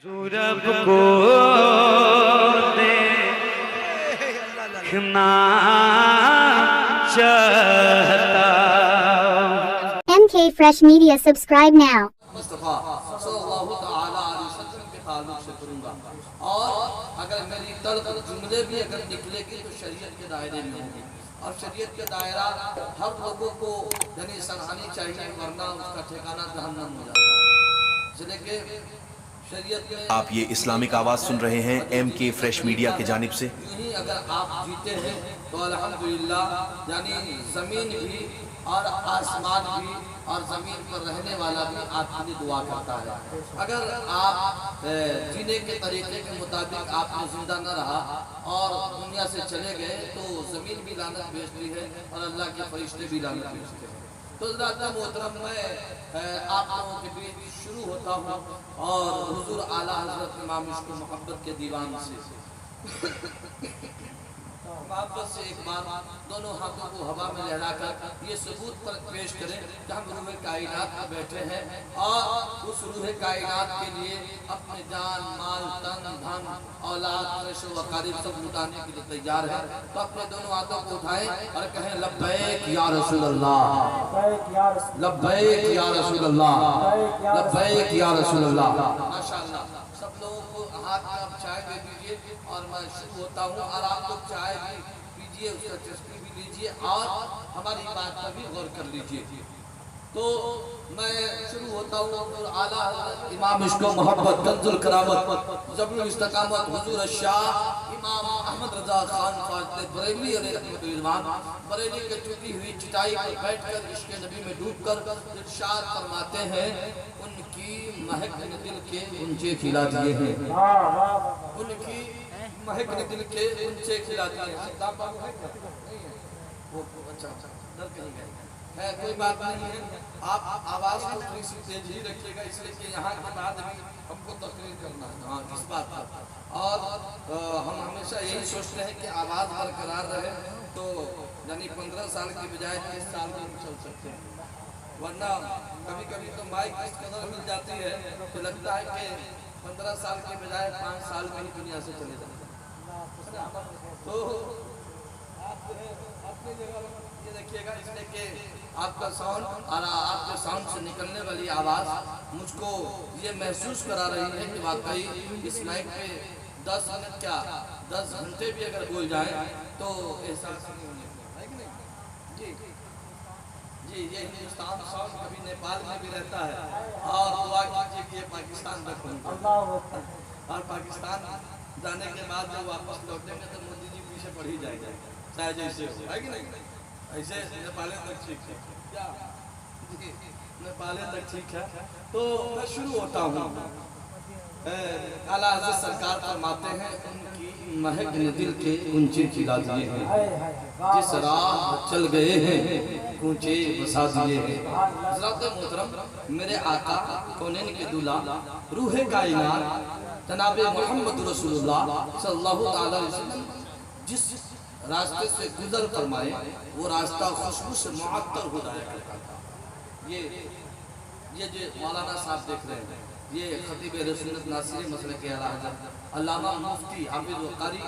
रब को देखना चाहता। MK Fresh Media, subscribe now. Mustafa सल्लल्लाहु तआला अलैहि वसल्लम के ताल्लुक से करूँगा, और अगर मेरी तर्क जुमले भी अगर निकलेगी तो शरीयत के दायरे में होगी, और शरीयत के दायरा हर लोगों को यानी सराहनी चाहिए, वरना उसका ठिकाना जहन्नम हो जाता है। इसलिए कि शरीयत में आप ये इस्लामिक आवाज़ सुन रहे हैं MK फ्रेश मीडिया की जानिब से। यही अगर आप जीते हैं तो अल्हम्दुलिल्लाह, यानी ज़मीन भी और आसमान भी और ज़मीन पर रहने वाला भी आपके लिए दुआ करता है। अगर आप जीने के तरीके के मुताबिक आपने जिंदा न रहा और दुनिया से चले गए तो ज़मीन भी लानत भेजती है और अल्लाह के फरिश्ते भी लानत भेजते हैं। तो मोहतरम, मैं आप लोगों के बीच शुरू होता हूँ और हुजूर आला हज़रत इमाम इश्क़ मोहब्बत के दीवान से मोहब्बत से एक बार दोनों हाथों को हवा में लहराकर ये सबूत पर पेश करें कि हम रूह कायनात में बैठे हैं और उस रूह कायनात के लिए अपने जान, माल, तन, धन, औलाद, रिश्ते वक़ारिब सब लुटाने के लिए तैयार है। तो अपने दोनों हाथों को उठाएं और कहें लब्बैक या रसूल अल्लाह, लब्बैक या रसूल अल्लाह, लब्बैक या रसूल अल्लाह। माशाअल्लाह, सब लोगों को हाथ में आप चाय दे दीजिए और मैं शुरू होता हूँ, और आप लोग चाय भी पीजिए, उसका चस्की भी लीजिए और हमारी बात पर भी गौर कर लीजिए। तो मैं शुरू होता हूँ और आला हज़रत इमाम इश्क़ मोहब्बत कंजुल करामत ज़बरुल इस्तिक़ामत हुज़ूर शाह इमाम अहमद रज़ा खान फाज़िल बरेलवी अलैहिर्रहमान बरेली के टूटी हुई चटाई पर बैठकर इश्क़ नबी में डूबकर इरशाद फरमाते हैं, उनकी महक ने दिल के ऊंचे खिला दिए हैं, उनकी महक ने दिल के ऊंचे खिला दिए हैं। वो अच्छा डर कहीं गए है, कोई बात नहीं है। आप आवाज़ को थोड़ी सी तेज ही रखिएगा, इसलिए कि यहाँ के बाद भी हमको तकरीर करना है। हाँ, इस बात पर और हम हमेशा यही सोचते हैं कि आवाज़ बरकरार रहे, तो यानी 15 साल की बजाय 30 साल में चल सकते हैं, वरना कभी कभी तो माइक इस कदर मिल जाती है तो लगता है कि 15 साल के बजाय 5 साल में ही दुनिया से चले जाते हैं। तो आप अपनी जगह ये देखिएगा, इसलिए कि आपका साउंड और आपके साउंड से निकलने वाली आवाज़ मुझको ये महसूस करा रही है कि वाकई इस माइक पे 10 मिनट क्या 10 घंटे भी अगर बोल जाए तो एहसास नहीं होने है कि नहीं जी जी। ये हिंदुस्तान साउंड कभी नेपाल में भी रहता है, और दुआ कीजिए कि ये पाकिस्तान तक पहुँचे, और पाकिस्तान जाने के बाद जब वापस लौटेंगे तो मोदी जी पीछे पड़ ही जाएंगे, चाहे जैसे हो, है कि नहीं। ऐसे नेपाल तक ठीक है क्या, नेपाल तक ठीक है। तो मैं शुरू होता हूँ। आला हज़रत सरकार फरमाते हैं, उनकी महक ने दिल के ऊंचे खिला दिए हैं, जिस राह चल गए हैं ऊंचे बसा दिए हैं। हज़रत मोहतरम, मेरे आका कौनैन के दूल्हा रूह कायनात जनाब मोहम्मद रसूलुल्लाह सल्लल्लाहु अलैहि वसल्लम जिस रास्ते से गुजर फरमाए वो रास्ता खुशबू से मुअत्तर हो जाया करता था। ये जो मौलाना साहब देख रहे हैं, ये खतीब रसूलत नासिर मसलक के आला हज़रत अल्लामा मुफ्ती हाफिज़ कारी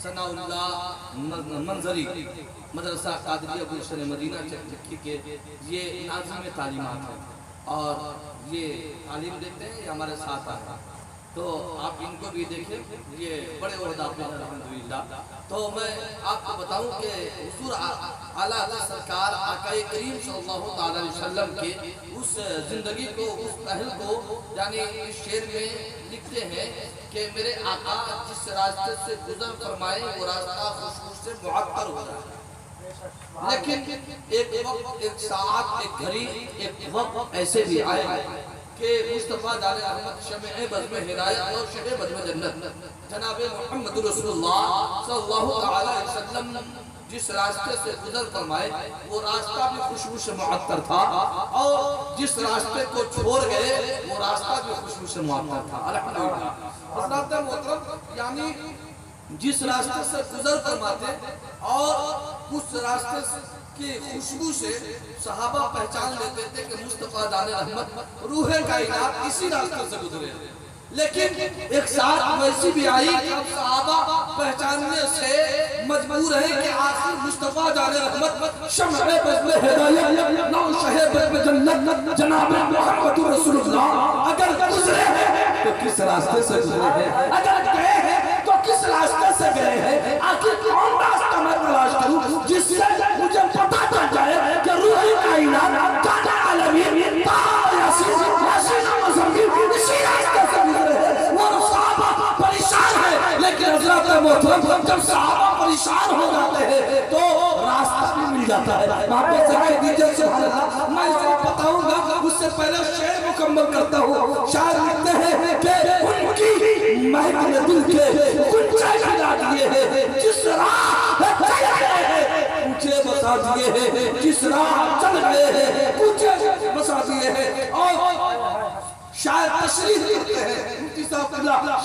सनाउल्लाह मंजरी मदरसा कादरिया गुलशन मदीना चक्की के ये नाज़िम तालीमात हैं, और ये तालीम देते हैं, ये हमारे साथ आए हैं, तो आप इनको भी देखें, ये बड़े ओहदा पे हैं अल्हम्दुलिल्लाह। तो मैं आपको बताऊं कि हुज़ूर आला हज़रत सरकार आक़ाए करीम सल्लल्लाहु अलैहि वसल्लम के उस ज़िंदगी को, उस पहल को यानी इस शेर में लिखते हैं कि मेरे आका जिस रास्ते से गुजर फरमाए वो रास्ता खुशबू से मुअत्तर हो रहा है। लेकिन एक वक्त, एक साथ, एक घड़ी, एक वक्त ऐसे भी आए कि मुस्तफ़ा दाले रहमत शमे बज़्म हिदायत और शमे बज़्म जन्नत जनाब मोहम्मद रसूलुल्लाह सल्लल्लाहु अलैहि वसल्लम जिस रास्ते से गुजर फरमाए वो रास्ता भी खुशबू से मुअत्तर था, और जिस रास्ते को छोड़ गए वो रास्ता भी खुशबू से मुअत्तर था। अल्हम्दुलिल्लाह हज़रत मोहतरम, यानी जिस रास्ते से गुजर फरमाते और उस रास्ते की खुशबू से सहाबा पहचान लेते थे कि मुस्तफ़ा दाने रहमत रूह कायनात इसी रास्ते से गुजरे। लेकिन एक साथ वैसी भी आई कि अब सहाबा पहचानने से मजबूर है कि आखिर मुस्तफा जाने रहमत शम्अ बज़्म हिदायत नौ शहे बज़्म जन्नत जनाब मुहम्मदुर रसूलुल्लाह अगर गुजरे हैं तो किस रास्ते से गुजरे हैं, अगर गए हैं तो किस रास्ते से गए हैं, आखिर कौन रास्ता मैं तलाश करूं जिससे मुझे पता चल जाए कि रूह कायनात काना आलमीन यासीन मुज़म्मिल इसी रास्ते से गुजरे हैं। वो सहाबा परेशान है, लेकिन हज़रत मोहतरम जब सहाबा परेशान हो जाते हैं तो रास्ता भी मिल जाता है। वहाँ पे सके दीजिए सुभान अल्लाह। मैं इसे बताऊंगा, उससे पहले शेर मुकम्मल करता हूँ। शायर लिखते हैं कि उनकी महक ने दिल के गुंजा गिरा दिए हैं, जिस राह चल गए हैं ऊंचे बसा दिए हैं, जिस राह चल गए हैं ऊंचे बसा दिए हैं। और शायर तशरीह करते हैं, मुफ्ती साहब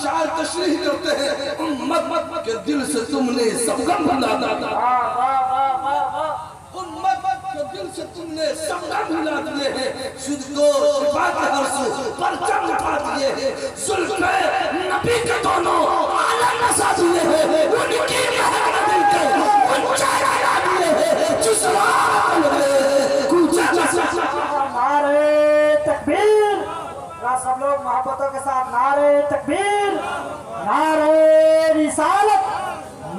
शायर तशरीह करते हैं, उम्मत के दिल से तुमने सबगम भुला दिया, उम्मत के दिल से तुमने सबगम भुला दिए हैं, सुजको शिफा के हर्ष परचम उठा दिए हैं, जुल्फे नबी के दोनों आलम नसा दिए हैं, उनकी महक दिल के ऊंचा गिरा दिए हैं, जिस राह पे कूचा बसा। नारे तकबीर, सब लोग मोहब्बतों के साथ नारे तकबीर, नारे रिसालत,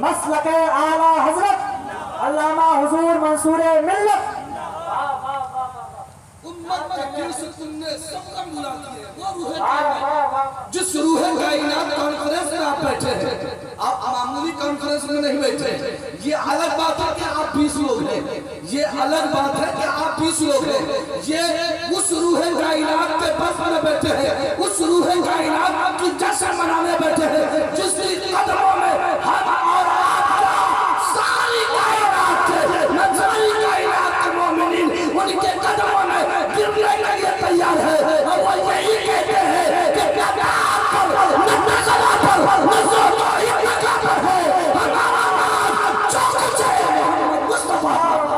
मसलके आला हजरत अल्लामा हुजूर मंसूर मिल्लत। उम्मत के दिल से तुमने सबका बुला दिया, वो रूह कायनात, जिस रूह कायनात कॉन्फ्रेंस में आप बैठे हैं, आप मामूली कॉन्फ्रेंस में नहीं बैठे। ये अलग बात है कि आप 20 लोग हैं, ये अलग बात है कि आप 20 लोग हैं। ये उस रूह कायनात के बस में बैठे हैं, उस रूह कायनात की जश्न मनाने बैठे हैं, जिसकी कदमों में हम और आपका सारी कायनात सारी कायनात के मोमिनीन उनके कदमों में गिरने के लिए तैयार है। और वो यही कहते हैं कि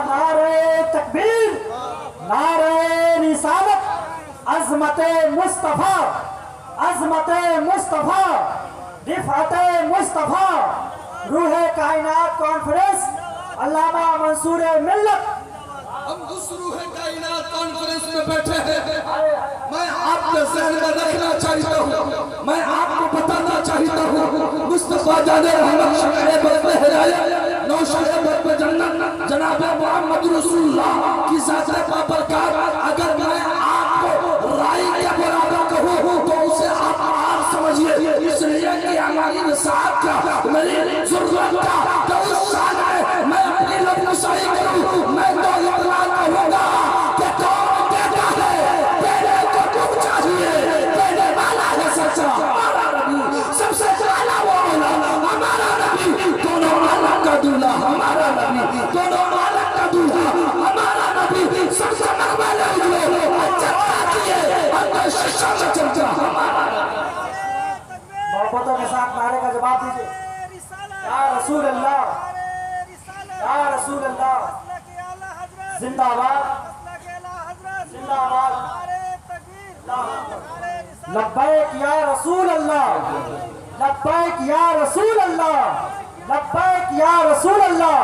नारे तकबीर, नारे रिसालत, अज़मते मुस्तफा, अज़मते मुस्तफा, रिफ़अते मुस्तफा, रूह कायनात कॉन्फ्रेंस अल्लामा मंसूर मिल्लत। हम उस रूह कायनात कॉन्फ्रेंस में बैठे हैं। मैं आपके ज़हन में रखना चाहता हूँ, मैं आपको बताना चाहता हूँ, मुस्तफा जाने रहमत शम्अ बज़्म हिदायत नौ शहे बज़्म जन्नत जनाब मुहम्मद रसूलुल्लाह की ज़ात बाबरकत अगर मैं आपको राई के बराबर कहूँ तो उसे आप हार समझिए, इसलिए कि हमारी साथ का मेरी ज़रूरत का तो उस शान में मैं अपनी लब नशाई करूँ। मैं तो इतना कहूँगा कि कौन कहता है देने को तुम चाहिए, देने वाला है सच्चा हमारा नबी, सबसे पहला वो हमारा नबी, दोनों मालक का दूल्हा हमारा नबी, दोनों मालक का दूल्हा हमारा नबी, सबसे मकबूल हुए चर्चा किए और शिक्षा में चर्चा हमारा नबी। मोहब्बतों के साथ नारे का जवाब दीजिए। या रसूल अल्लाह, या रसूल अल्लाह, जिंदाबाद जिंदाबाद, लब्बैक या रसूल अल्लाह, लब्बैक या रसूल अल्लाह, लब्बैक या रसूल अल्लाह,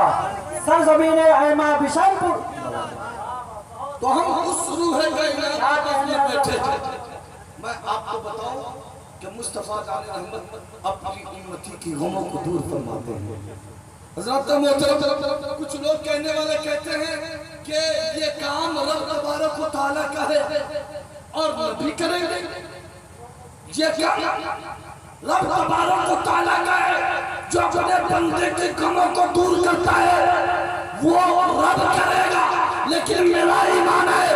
सरज़मीन ऐमा बिशनपुर। तो हम उस रूह कायनात में बैठे थे। मैं आपको बताऊं कि मुस्तफा जाने रहमत अपनी उम्मती की गमों को दूर फरमाते हैं। हज़रत मोहतरम कुछ लोग कहने वाले कहते हैं कि ये काम रब तबारक व तआला का है और नबी करेंगे। ये काम रब तबारक व तआला का है जो अपने बंदे के गमों को दूर करता है, वो रब करेगा। लेकिन मेरा ईमान है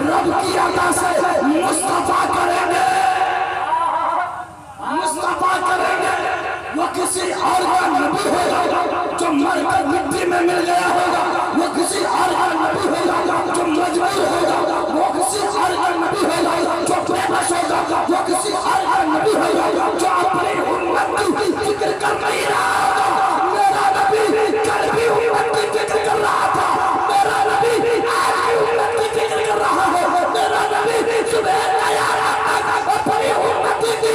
रब की अता से मुस्तफा करेंगे, मुस्तफा करेंगे। वो किसी और का नबी होगा जो मरकर मिट्टी में मिल गया होगा, वो किसी और का नबी होगा जो मजबूर होगा, वो किसी और का नबी होगा जो बेबस होगा, वो किसी और का नबी होगा जो अपनी उम्मत की फिक्र कर नहीं रहा होगा। मेरा नबी कल भी उम्मत की फिक्र कर रहा था, मेरा नबी आज भी उम्मत की फिक्र कर रहा है, मेरा नबी सुबह तैयार अपनी उम्मत की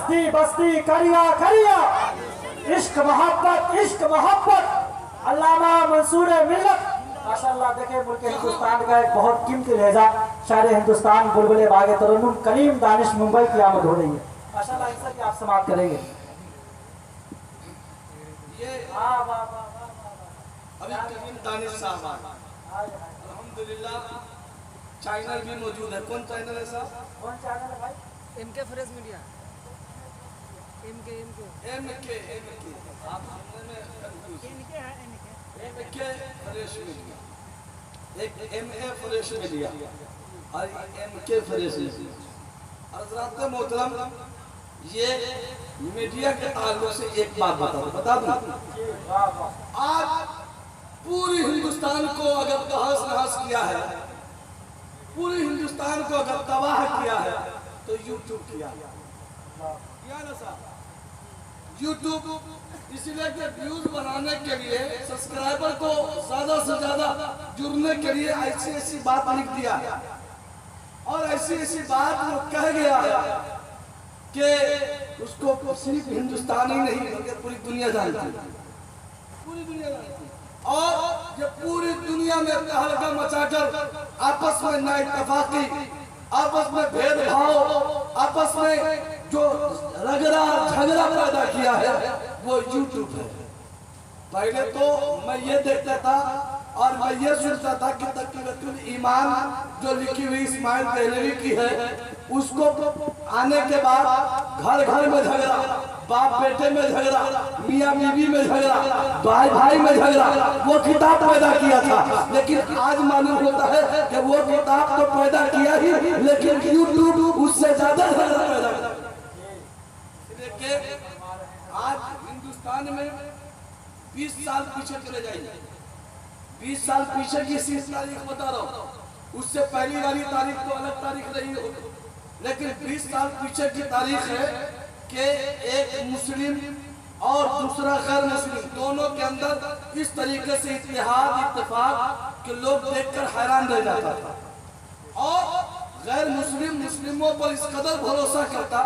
बस्ती बस्ती करिया करिया, इश्क मोहब्बत अल्लामा मंसूर मिल्लत। माशाअल्लाह देखे मुल्क हिंदुस्तान का एक बहुत कीमती लहजा शायर हिंदुस्तान बुलबुले बागे तरन्नुम कलीम दानिश मुंबई की आमद हो रही है। माशाअल्लाह इनसे भी आप समाप्त करेंगे। ये अभी कलीम दानिश साहब अल्हम्दुलिल्लाह चैनल भी मौजूद है। कौन चैनल है साहब? कौन चैनल है भाई? MK fresh media. एमके आप सुनने में एमके फ्रेश मीडिया, एक एमए फ्रेश मीडिया और एमके फ्रेश मीडिया। हज़रात मोहतरम, ये मीडिया के ताल्लुक से एक बात बता दूं। आज पूरी हिंदुस्तान को अगर तहस नहस किया है, पूरे हिंदुस्तान को अगर तबाह किया है तो यूट्यूब किया ना साहब। यूट्यूब इसलिए कि व्यूज बनाने के लिए, सब्सक्राइबर को ज्यादा से ज्यादा जुड़ने के लिए ऐसी ऐसी बात लिख दिया और ऐसी ऐसी बात वो कह गया कि उसको सिर्फ हिंदुस्तान ही नहीं बल्कि पूरी दुनिया जानती है, पूरी दुनिया जानती है। और ये पूरी दुनिया में तहलका मचाकर आपस में नाइतफाकी, आपस में भेदभाव, आपस में जो रगड़ा झगड़ा पैदा किया है वो यूट्यूब है। पहले तो मैं ये देखता था और मैं ये सुनता था कि तक़ीयतुल ईमान जो लिखी हुई इस्माइल देहलवी की है, उसको आने के बाद घर घर में झगड़ा, बाप बेटे में झगड़ा, मियाँ बीवी में झगड़ा, भाई भाई में झगड़ा, वो किताब पैदा किया था। लेकिन आज मालूम होता है कि वो किताब तो पैदा किया ही, लेकिन यूट्यूब उससे ज्यादा झगड़ा पैदा किया। आज हिंदुस्तान में 20 साल पीछे चले जाइए, 20 साल पीछे की इसी तारीख बता रहा हूँ, उससे पहली वाली तारीख तो अलग तारीख रही हो, लेकिन 20 साल पीछे की तारीख है कि एक मुस्लिम और दूसरा गैर मुस्लिम दोनों के अंदर इस तरीके से इत्तेहाद इत्तेफाक कि लोग देखकर हैरान रह जाता था। और गैर मुस्लिम मुस्लिमों पर इस कदर भरोसा करता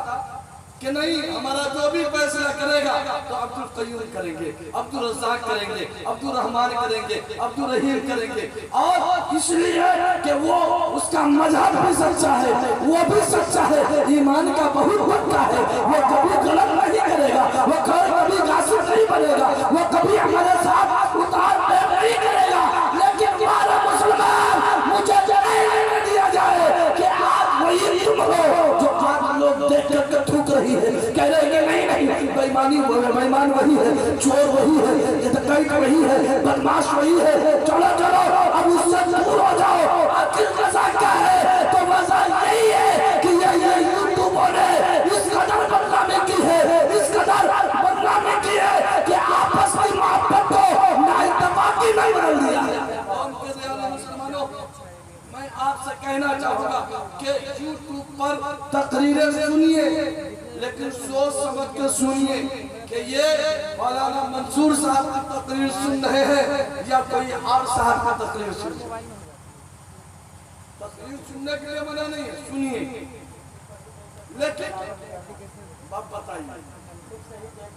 कि नहीं, हमारा जो भी फैसला करेगा तो अब्दुल कयूम करेंगे, अब्दुल रज़्ज़ाक करेंगे, अब्दुल रहमान करेंगे, अब्दुल रहीम करेंगे। और इसलिए कि वो उसका मजहब भी सच्चा है, वो भी सच्चा है, ईमान का बहुत पक्का है, वो कभी गलत नहीं करेगा, वो कभी गासिब नहीं बनेगा, वो कभी हमारे साथ उतार नहीं करेगा। लेकिन हमारा मुसलमान मुझे नहीं दिया जाए कि आप वही तुम हो जो आज लोग देख कर थूक रही है, कह रहे हैं नहीं नहीं बेईमान वही है, चोर वही है, ये डकैत वही है, बदमाश वही है, चलो चलो अब उससे दूर हो जाओ। आखिर वजह क्या है? तो वजह यही है कि ये यूट्यूब ने इस कदर बदनामी की है, इस कदर बदनामी की है कि आपस में मोहब्बत को नाइतफाकी नहीं बदल दिया। मैं आपसे कहना चाहूंगा कि यूट्यूब पर तकरीरें सुनिए, लेकिन सोच समझ कर सुनिए कि ये मौलाना मंसूर साहब की तकरीर सुन रहे हैं या कोई और साहब की तकरीर सुन रहे हैं। तकरीर सुनने के लिए मना नहीं है, सुनिए, लेकिन अब बताइए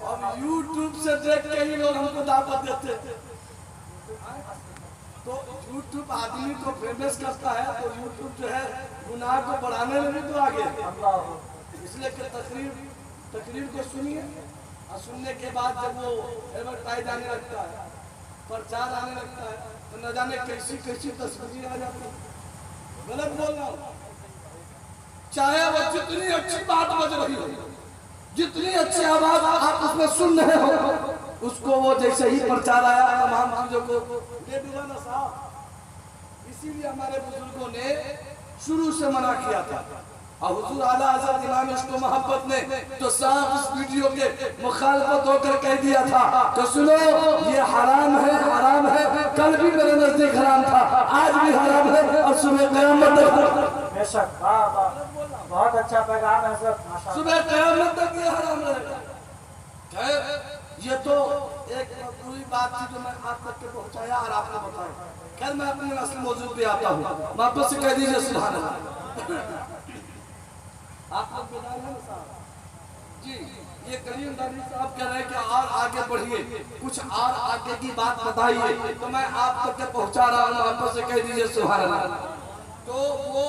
अब यूट्यूब से देख के ही लोग हमको दावत देते हैं। तो यूट्यूब आदमी को फेमस करता है, तो यूट्यूब जो है गुनाह को बढ़ाने में भी तो आगे। इसलिए कि तकरीर को सुनिए और सुनने के बाद जब वो एडवर्टाइज आने लगता है, प्रचार आने लगता है, तो न जाने कैसी कैसी तस्वीरें आ जाती है। गलत बोल रहा हूँ, चाहे वो जितनी अच्छी बात बज रही हो, जितनी अच्छी आवाज आप उसमें सुन रहे हो, उसको वो जैसे ही प्रचार आया तमाम चीजों को ले डुबाना साहब। इसीलिए हमारे बुजुर्गों ने शुरू से मना किया था और हुजूर आला हज़रत इमाम इश्क़ व मोहब्बत ने तो साफ इस वीडियो के मुखालफत होकर कह दिया था तो सुनो ये हराम है, हराम है, कल भी मेरे नजदीक हराम था, आज भी हराम है और सुबह क़यामत तक। बेशक, वाह वाह, बहुत अच्छा पैगाम है हज़रत, माशाअल्लाह। सुबह क़यामत तक ये हराम रहेगा। खैर ये तो एक पूरी बात थी जो मैं आप तक के पहुंचाया और आपको बताया। खैर मैं अपने असली मौजूद पे आता हूँ, वापस से कह दीजिए सुभान अल्लाह। आप लोग बेदार हैं ना साहब? जी ये करीम दादी साहब कह रहे हैं कि और आगे बढ़िए, कुछ और आगे की बात बताइए, तो मैं आप तक के पहुंचा रहा हूँ, आप से कह दीजिए सुभान अल्लाह। तो वो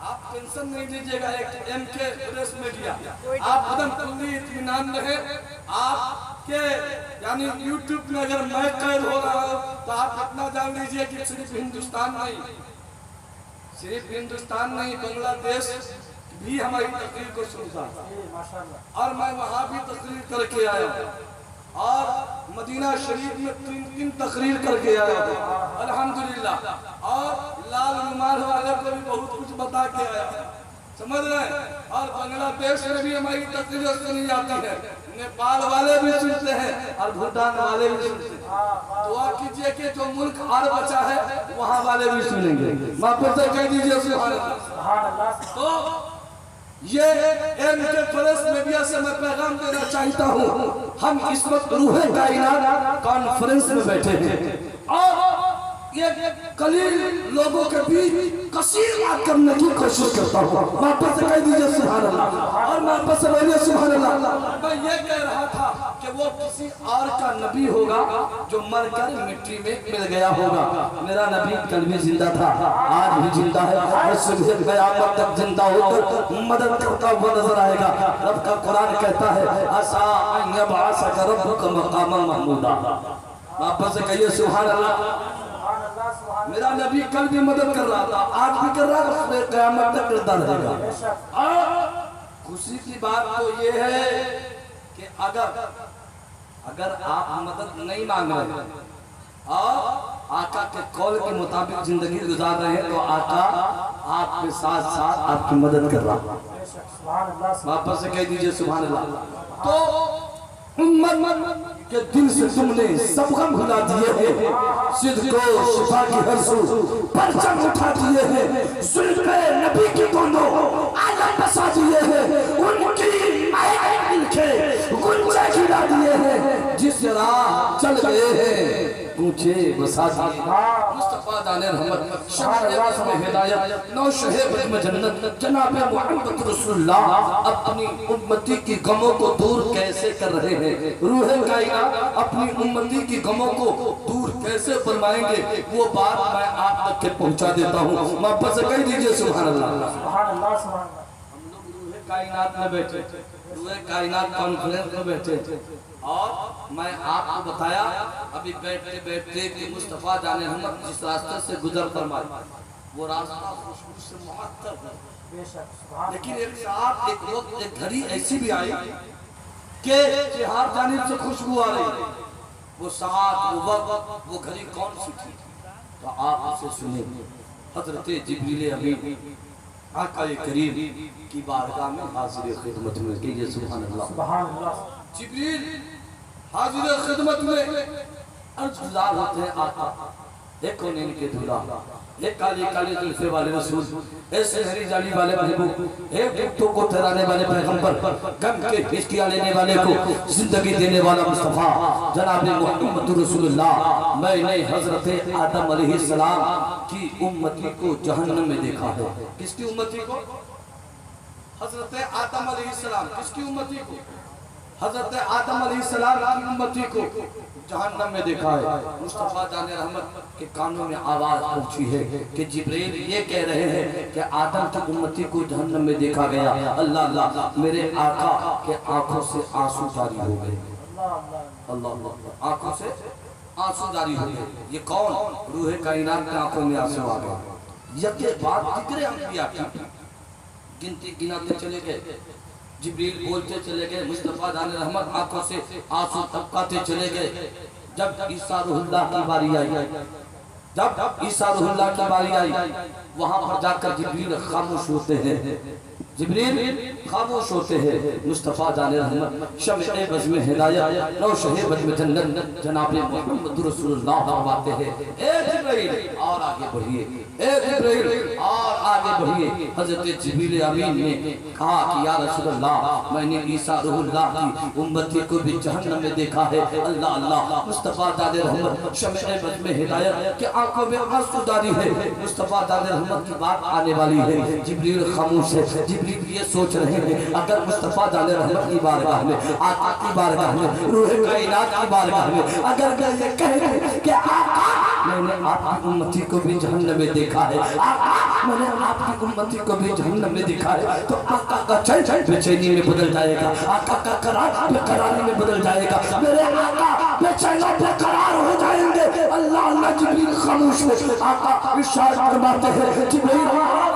आप टेंशन नहीं लीजिएगा, एक MK फ्रेश मीडिया, आप एकदम पूरी इत्मीनान रहे। आपके यानी YouTube में अगर मैं कैद हो रहा हूँ तो आप इतना जान लीजिए कि सिर्फ हिंदुस्तान नहीं बांग्लादेश भी हमारी तकरीर को सुनता है। और मैं वहाँ भी तकरीर करके आया हूँ और मदीना शरीफ में 3 तकरीर करके आया हूँ अल्हम्दुलिल्लाह। और लाल रुमाल वाले को भी बहुत कुछ बता के आया हूँ, समझ रहे हैं। और बांग्लादेश में भी हमारी तकरीर सुनी जाती है, नेपाल वाले भी सुनते हैं और भूटान वाले भी सुनते हैं। दुआ कीजिए कि जो मुल्क और बचा है वहाँ वाले भी सुनेंगे। वापस से कह दीजिए सुभान अल्लाह। तो ये MK फ्रेश मीडिया से मैं पैगाम देना चाहता हूँ, हम इस वक्त रूहे कायनात कॉन्फ्रेंस में बैठे हैं और ये कलील लोगों के बीच कसीर बात करने की कोशिश करता हूँ। वापस से कह दीजिए सुभान अल्लाह और वापस से बोलिए सुभान अल्लाह। मैं ये कह रहा था कि वो किसी और का नबी होगा जो मरकर मिट्टी में मिल गया होगा। मेरा नबी कल भी जिंदा था, आज भी जिंदा है और सुबह क़यामत तक जिंदा होकर मदद करता हुआ नजर आएगा। रब का कुरान कहता है असा अन यबअसक रब्बुका मक़ामन महमूदा। वापस से कहिए सुभान अल्लाह। मेरा नबी कल भी मदद कर रहा था, आज भी कर रहा है, उसने क़यामत तक करता रहेगा। खुशी की बात तो ये है कि अगर आप मदद नहीं मांग रहे और आका के कौल के मुताबिक जिंदगी गुजार रहे हैं तो आका आपके साथ साथ आपकी मदद कर रहा है। वापस से कह दीजिए सुभान अल्लाह। तो उम्मत के दिल से तुमने सब गम भुला दिए हैं, सिद्ध को शिफा की हर सू परचम उठा दिए हैं, जुल्फ़े नबी की दोनों आलम बसा दिए हैं, उनकी महक के गुंजा गिरा दिए हैं, जिस राह चल गए हैं ऊंचे बसा दिए। मुस्तफा दाने रहमत शमाल में हिदायत नौ शहेब में जन्नत जनाब मोहम्मद रसूलुल्लाह अपनी उम्मती की गमों को दूर कैसे कर रहे हैं। रूह कायनात अपनी उम्मती की गमों को दूर कैसे फरमाएंगे, वो बात मैं आप तक के पहुंचा देता हूँ। वापस से कह दीजिए सुभान अल्लाह। हम लोग रूह कायनात में बैठे, रूह कायनात कॉन्फ्रेंस में बैठे और मैं आपको बताया अभी बैठते बैठते कि मुस्तफा जाने रहमत जिस रास्ते से गुजर फरमाए वो रास्ता खुशबू से मुअत्तर है। लेकिन एक साथ एक वक्त एक घड़ी ऐसी भी आई कि हर जानिब से खुशबू आ रही, वो साथ वो वक्त वो घड़ी कौन सी थी, तो आप उसे सुनेंगे। हजरत जिब्रील अमीन आका करीम की बारगाह में हाजिर खिदमत में कीजिए सुभान अल्लाह। जिब्रील हाजिर खिदमत में अर्ज़गुज़ार होते हैं आका, एक कौन इनके दूल्हा, एक काली काली जुल्फ़े वाले रसूल, एक सुनहरी जाली वाले महबूब, एक दुखों को ठहराने वाले पैगंबर, गम के हिचकियाँ लेने वाले को जिंदगी देने वाला मुस्तफ़ा जनाब मोहम्मद रसूलुल्लाह। मैंने हजरत आदम अलैहिस्सलाम की उम्मती को जहन्नम में देखा है। किसकी उम्मती को? हजरत आदम अलैहिस्सलाम। किसकी उम्मती को? हजरत आदम अलैहिस्सलाम की उम्मती को जहन्नम में देखा है। मुस्तफा जाने रहमत के कानों में आवाज पहुंची है कि जिब्रील ये कह रहे हैं कि आदम की उम्मती को जहन्नम में देखा गया। अल्लाह अल्लाह, मेरे आका के आंखों से आंसू जारी हो गए। अल्लाह अल्लाह, आंखों से आंसू जारी हो गए। ये कौन? रूह कायनात की आंखों में आंसू आ गए। ये बात जिक्र अंबिया की गिनती गिनाते चले गए, जिब्रील बोलते चले गए, मुस्तफा जाने रहमत आंखों से आंसू टपकाते चले गए। जब ईसा रूहुल्लाह की बारी आई, जब ईसा रूहुल्लाह की बारी आई, वहां पर जाकर जिब्रील खामोश होते हैं, जिब्रील खामोश होते हैं। मुस्तफा जाने रहमत शम्ए बज़ में हिदायत नौ शहेबत में जन्नत जनाब मोहम्मद रसूलुल्लाह फरमाते हैं ए जिब्रील और आगे बढ़िए, ए जिब्रील और आगे बढ़िए। हजरत जिब्रील अमीन ने कहा कि या रसूलल्लाह, मैंने ईसा रूहुल्लाह की उम्मती को भी जहन्नम में देखा है। अल्लाह अल्लाह, मुस्तफा जाने रहमत शम्ए बज़ में हिदायत के आंखों में आंसू जारी है। मुस्तफा जाने रहमत की बात आने वाली है। जिब्रील खामोश है, जिब्रील ये सोच रहे हैं अगर मुस्तफा जाने रहमत की बारगाह में, आका की बारगाह में, रूह कायनात की बारगाह में अगर ये कहे कि आका मैंने आपकी उम्मती को भी जहन्नम में देखा है, आका मैंने आपकी उम्मती को भी जहन्नम में देखा है, तो आका का चैन बेचैनी में बदल जाएगा, आका का करार बेकरारी में बदल जाएगा, मेरे आका बेचैन बेकरार हो जाएंगे। अल्लाह अल्लाह जिब्रील खामोश हो, आका इरशाद फरमाते हैं जिब्रील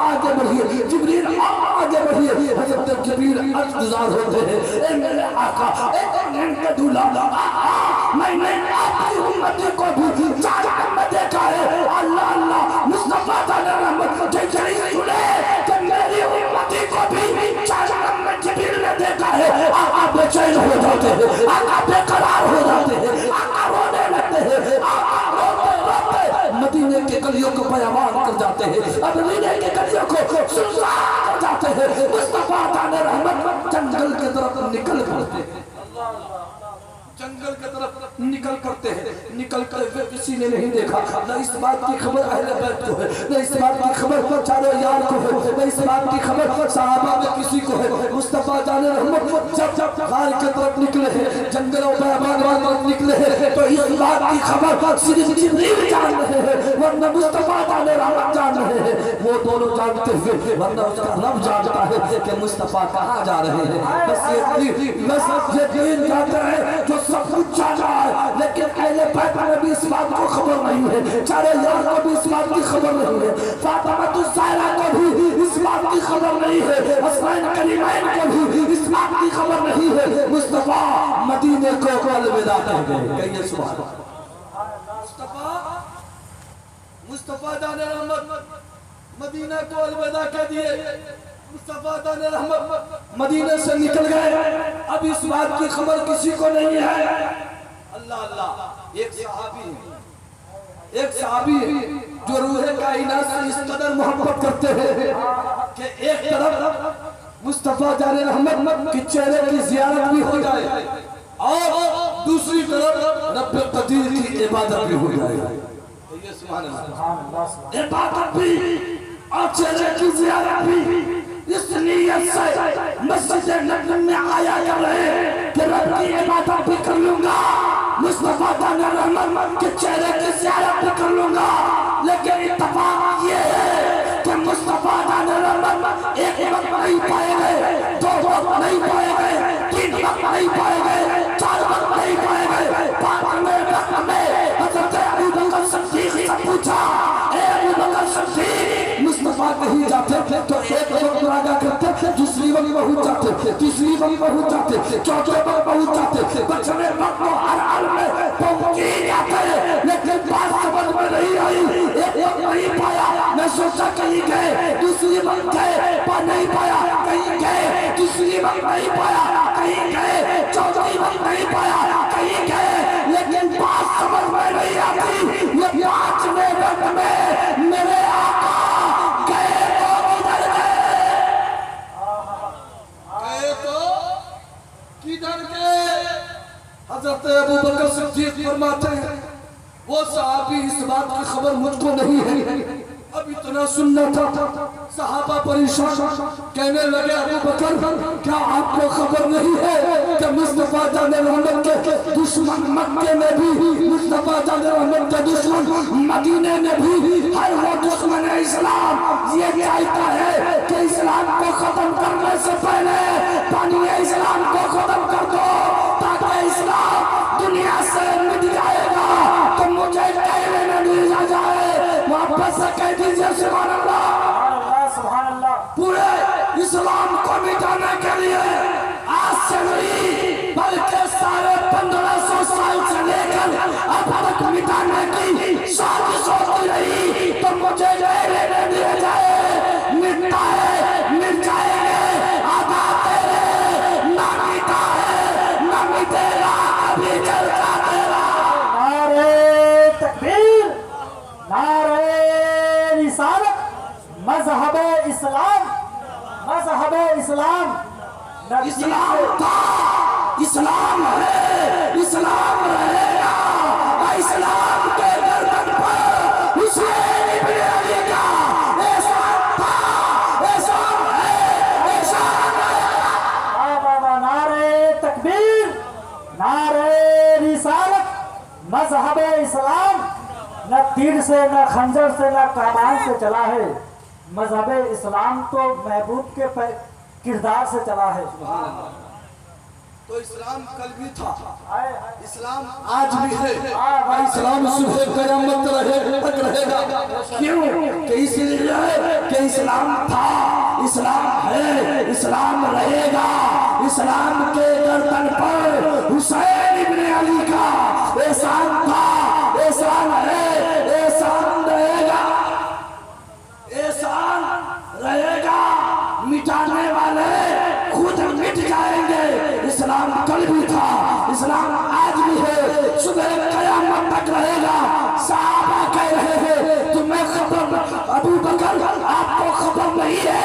आगे बढ़िए, जिब्रील आगे बढ़िए। हजरत जिब्रील इंतजार होते हैं, ए मेरे आका ए मेरे दूल्हा, मैंने आपकी उम्मती को भी जहन्नम में देखा है। अल्लाह अल्लाह मुस्तफा जाने रहमत जैसे सुने कि मेरी उम्मती को भी जहन्नम में जिब्रील ने देखा है। आका बेचैन हो जाते हैं, आका बेकरार हो जाते हैं, आका रोने लगते हैं, आका रोते रोते मदीने के गलियों को बयान कर जाते हैं, अब मदीने के गलियों को सुनसान कर जाते हैं। मुस्तफा जाने रहमत जंगल की तरफ निकल पड़ते हैं, जंगल की तरफ निकल करते हैं, निकल कर किसी ने नहीं देखा, न इस बात की खबर अहले बैत को है, न इस बात की खबर चारों यार को है, न इस बात की खबर सहाबा में किसी को है। मुस्तफा जाने रहमत जब जब गार की तरफ निकले हैं, जंगलों में तरफ निकले हैं, तो इस बात की खबर सिर्फ जिब्रील जान रहे हैं, वरना मुस्तफा जाने रहमत जान रहे हैं। वो दोनों जानते हुए वरना उसका रब जानता है कि मुस्तफा कहाँ जा रहे हैं। बस ये दिन जानते हैं जो सब कुछ जाना है, लेकिन अहले बैत में भी इस बात को खबर नहीं है, चारे यार को भी इस बात की खबर नहीं है, फातिमा ज़हरा को भी इस बात की खबर नहीं है, हसनैन करीमैन को भी इस बात की खबर नहीं है। मुस्तफा मदीने को अलविदा कह गए, कहिए सुभान अल्लाह। मुस्तफा जाने रहमत मदीना को अलविदा कह दिए, मुस्तफा जाने रहमत मदीने से निकल गए। अब इस बात की खबर किसी को नहीं है। अल्लाह अल्लाह, एक सहाबी है जो रूह कायनात से इस कदर मोहब्बत करते हैं कि एक तरफ मुस्तफा जाने रहमत के चेहरे की जियारत भी हो जाए और दूसरी तरफ रब कदीर की इबादत भी हो जाए। ये सुभान अल्लाह, इबादत भी और चेहरे की जियारत भी इस नियत से मस्जिद नबवी में आया कर रहे हैं कि रब की इबादत भी कर लूंगा, मुस्तफा जाने रहमत के चेहरे की जियारत भी कर लूंगा। लेकिन इत्तेफाक ये है कि मुस्तफा जाने रहमत एक वक्त नहीं पाएंगे, दो वक्त नहीं पाएंगे, तीन वक्त नहीं पाएंगे, चार वक्त नहीं पाएंगे। वक्त में हज़रत अबू बकर सिद्दीक़ से पूछा, ए अबू बकर सिद्दीक़ मुस्तफा कहीं जाते तो एक वक्त रागा करते, दूसरी वक्त पहुंच जाते, तीसरी वक्त पहुंच जाते, चौथे वक्त पहुंच जाते, बचने वक्त तो हर हाल में पहुंच ही जाते। लेकिन बात समझ में नहीं आई, एक वक्त नहीं पाया, मैं सोचा कहीं गए, दूसरी वक्त गए पर नहीं पाया, कहीं गए, तीसरी वक्त नहीं पाया, कहीं गए, चौथी वक्त नहीं पाया, कहीं गए। लेकिन बात समझ में नहीं आती, ये पांचवें वक्त में मेरे आका गए तो किधर गए, किधर गए? हज़रत अबू बकर सिद्दीक़ फरमाते हैं वो सहाबी इस बात की खबर मुझको नहीं है, अब इतना सुनना था। सहाबा परेशान कहने लगे अबू बकर क्या आपको खबर नहीं है कि मुस्तफा जाने रहमत के दुश्मन मक्के में भी, मुस्तफा जाने रहमत के दुश्मन मदीने में भी, हर वो दुश्मन इस्लाम ये चाहता है कि इस्लाम को खत्म करने से पहले पानी इस्लाम को खत्म कर दो ताकि इस्लाम दुनिया से मिट जाएगा। तो मुझे कहने में भेजा जाए, वापस से कह दीजिए सुभान अल्लाह, सुभान अल्लाह। पूरे इस्लाम को मिटाने के लिए आज से नहीं बल्कि साढ़े 1500 साल से लेकर अब तक मिटाने की साजिश होती रही। तो मुझे कहने में दिया जाए, मिटता है मिट जाएंगे, आधा तेरे ना मिटा है ना मिटेगा, अभी चलता तेरा। नारे तकबीर, नारे रिसालत, मज़हब-ए इस्लाम, मज़हब-ए इस्लाम, इस्लाम था, इस्लाम है, इस्लाम रहेगा। इस्लाम के गर्दन पर हुसैन इब्न अली का एहसान था, एहसान है, तीर से न खंजर से न कमान से चला है, मजहब इस्लाम तो महबूब के किरदार से चला है। तो इस्लाम कल भी था, आए, इस्लाम आज भी है, इस्लाम सुबह कयामत तक रहेगा। क्यों? कि इसलिए कि इस्लाम था, इस्लाम है, इस्लाम रहेगा। इस्लाम के गर्दन पर हुसैन इब्ने अली का एहसान था, एहसान है, एहसान रहेगा, एहसान रहेगा। मिटाने वाले खुद मिट जाएंगे। इस्लाम कल भी था, इस्लाम आज भी है, सुबह कयामत तक रहेगा। साहबा कह रहे हैं तुम्हें खबर, अबू बकर आपको खबर नहीं है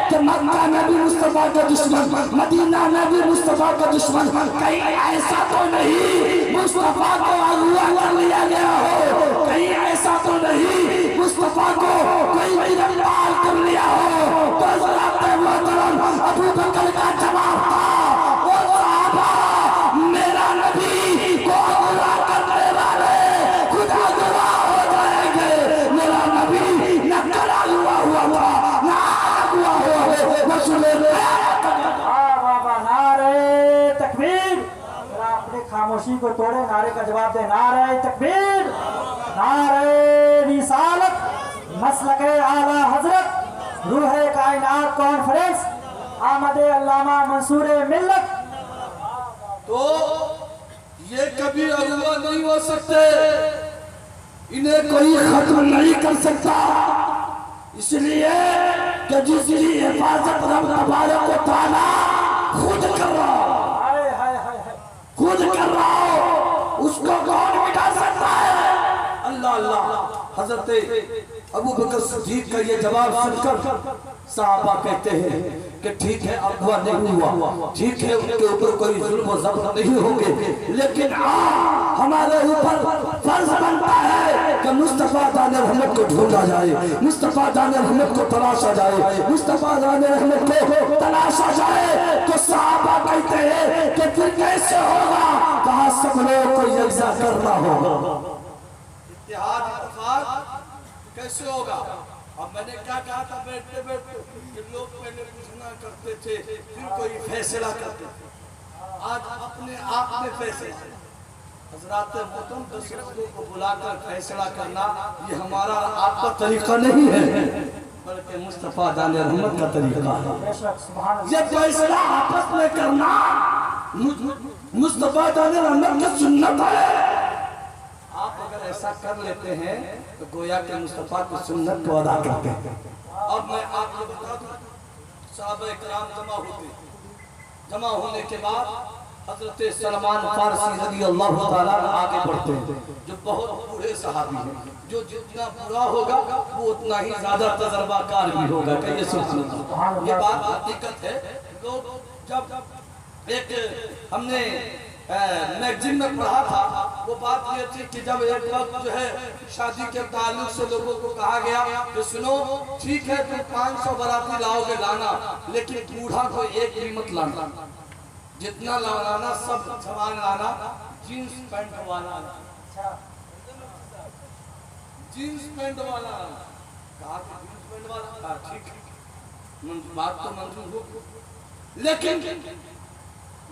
कि मक्का में भी मुस्तफा का दुश्मन, मदीना में भी मुस्तफा का दुश्मन, कहीं ऐसा तो नहीं मुस्तफा को अगुवा कर लिया गया हो, कहीं ऐसा तो नहीं मुस्तफा को कोई गिरफ्तार कर लिया हो। तो अबू बकर का जवाब था, वो साहबा मेरा नबी को अगुवा करने वाले खुदा गवाह हो जाएंगे। मेरा नबी न कड़ा हुआ था, न अगुवा हुआ, न सुने। बाबा नारे तकबीर। जरा अपनी खामोशी को तोड़े, नारे का जवाब दे। नारे तकबीर, नारे रिसालत, मसलके आला हजरत, रूहे कायनात कॉन्फ्रेंस, आमदे अल्लामा मंसूरे मिल्लत। तो ये कभी अगुवा नहीं हो सकते, इन्हें कोई खत्म नहीं कर सकता। इसलिए कि जिसकी हिफाजत रब तबारक व तआला खुद कर रहा हो, खुद कर रहा हो, उसको कौन मिटा सकता है? अल्लाह अल्लाह। हजरत अबू बकर सिद्दीक का ये जवाब सुनकर साहबा कहते हैं कि ठीक है अगवा नहीं हुआ, ठीक है उनके ऊपर कोई जुल्म और ज़ब्त नहीं होंगे, लेकिन हमारे ऊपर फर्ज बनता है कि मुस्तफा जाने रहमत को ढूंढा जाए, मुस्तफा जाने रहमत को तलाशा जाए, मुस्तफा जाने रहमत को तलाशा जाए। तो साहबा कहते हैं कि फिर कैसे होगा? कहा सब लोग को यकजा करना होगा। इत्तेहाद इत्तेफाक कैसे होगा? अब मैंने क्या कहा था बैठते बैठते कि लोग पहले पूछना करते थे, फिर कोई फैसला करते थे। आज अपने आप में फैसला, हजरात मोहतरम 10 लोगों को बुलाकर फैसला करना ये हमारा आपका तरीका नहीं है, बल्कि मुस्तफा जाने रहमत का तरीका है। ये फैसला आपस में करना मुस्तफा जाने रहमत की सुन्नत है। आप अगर ऐसा कर लेते हैं तो गोया के मुस्तफा की सुन्नत को अदा करते हैं। अब मैं आपको बता दूं, सहाबा किराम जमा होने के बाद हजरत सलमान फारसी रज़ी अल्लाह ताला आगे बढ़ते हैं, जो बहुत बूढ़े सहाबी हैं, जो जितना बुरा होगा वो उतना ही ज्यादा तजर्बाकार भी होगा। कहिए सुन, ये बात हकीकत है। लोग जब एक हमने मैगजीन में पढ़ा था, वो बात ये थी कि जब एक वक्त जो है शादी के ताल्लुक से लोगों को कहा गया कि सुनो ठीक है तुम 500 बाराती लाओगे लाना, लेकिन बूढ़ा को एक भी मत लाना, जितना लाना सब जवान लाना, जीन्स पैंट वाला, जीन्स पैंट वाला। कहा कि जीन्स पैंट वाला ठीक है, बात तो मंजूर हो, लेकिन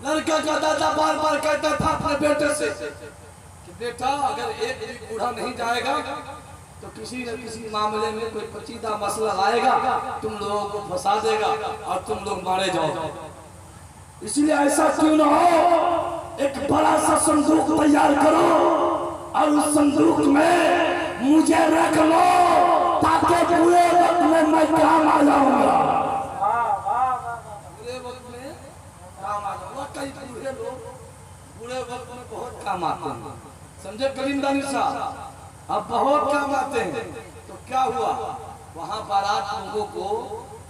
लड़का का दादा बार बार कहता था अपने बेटे से कि बेटा अगर एक भी बूढ़ा नहीं जाएगा तो किसी न किसी मामले में कोई पेचीदा मसला आएगा, तुम लोगों को फंसा देगा और तुम लोग मारे जाओगे। इसलिए ऐसा क्यों न हो, एक बड़ा सा संदूक तैयार करो और उस संदूक में मुझे रख लो ताकि पूरे वक्त में मैं काम आ जाऊंगा। कई बूढ़े लोग बुरे वक्त में बहुत काम आते हैं, समझे करीमदानी साहब, अब बहुत काम आते हैं। तो क्या हुआ, वहाँ बारात लोगों को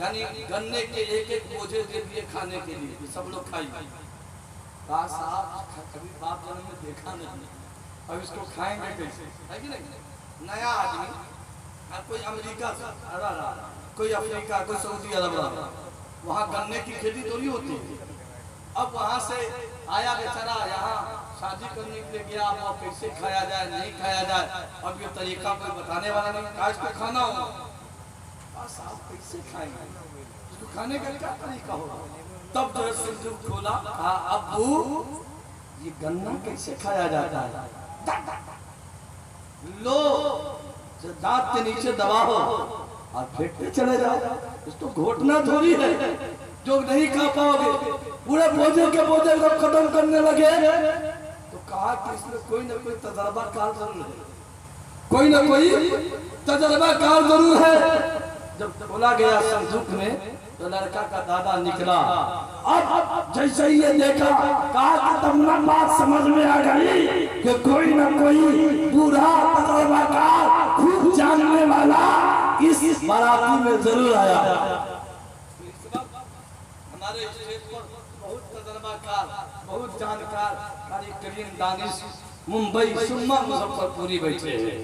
यानी गन्ने के एक बोझे दे दिए खाने के लिए, सब लोग खाइए। कहा साहब कभी बाप जन्म में देखा नहीं, अब इसको खाएंगे कैसे, है कि नहीं? नया आदमी, कोई अमेरिका से कोई अफ्रीका, कोई सऊदी अरब, वहाँ गन्ने की खेती थोड़ी होती है। अब वहां से आया बेचारा यहाँ शादी करने के लिए गया, वो कैसे खाया जाए नहीं खाया जाए, अब ये तरीका कोई बताने वाला नहीं, आज को खाना हो बस आप कैसे खाएंगे, इसको खाने का क्या तरीका होगा। तब जो है संजूक खोला, कहा अब्बू ये गन्ना कैसे खाया जाता है, लो दांत के नीचे दबाओ और फेंकते चले जाओ, इसको घोटना थोड़ी है जो नहीं खा पाओगे। पूरे भोजन के भोजन जब खत्म करने लगे तो कहा कि इसमें कोई ना कोई तजर्बाकार जरूर है, कोई ना कोई तजर्बाकार जरूर है। जब बोला गया संदूक में तो लड़का का दादा निकला, अब जैसे ही ये देखा कहा कि तब ना बात समझ में आ गई कि कोई ना कोई बूढ़ा तजर्बाकार खूब जानने वाला इस बाराती में जरूर आया। हमारे स्टेज पर बहुत तजर्बाकार, बहुत जानकार करीम दानिश मुंबई सुम्मा मुजफ्फरपुरी बैठे हैं।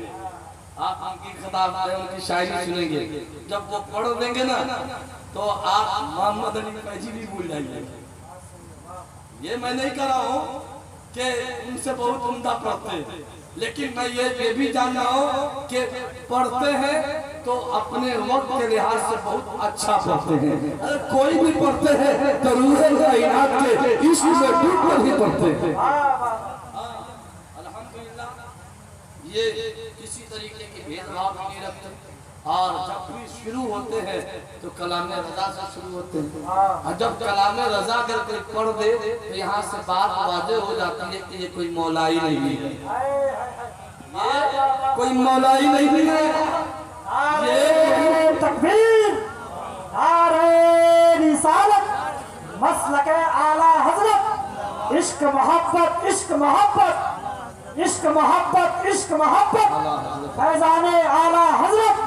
आप उनकी खिताब उनकी शायरी सुनेंगे, जब वो पढ़ देंगे ना तो आप मोहम्मद अली फैजी भी भूल जाएंगे। ये मैं नहीं कर रहा हूँ कि उनसे बहुत उम्दा पढ़ते हैं, लेकिन मैं ये भी जान रहा हूँ कि पढ़ते हैं तो अपने वक्त के लिहाज से बहुत अच्छा पढ़ते हैं। अरे कोई भी पढ़ते हैं तो रूहे कायनात के इश्क में डूब कर ही पढ़ते हैं। अल्हम्दुलिल्लाह ये किसी तरीके के भेदभाव नहीं रखते, और जब भी शुरू होते हैं तो कलाम रजा से शुरू होते हैं, और जब कलाम रजा करके पढ़ दे तो यहाँ से बात वाज़ेह हो जाती है कि ये कोई मौलाई नहीं है, ये कोई मौलाई नहीं है, ये तकबीर, नारे रिसालत, मसलके आला हजरत, इश्क मोहब्बत, इश्क मोहब्बत, इश्क मोहब्बत, इश्क मोहब्बत, फैजाने आला हजरत।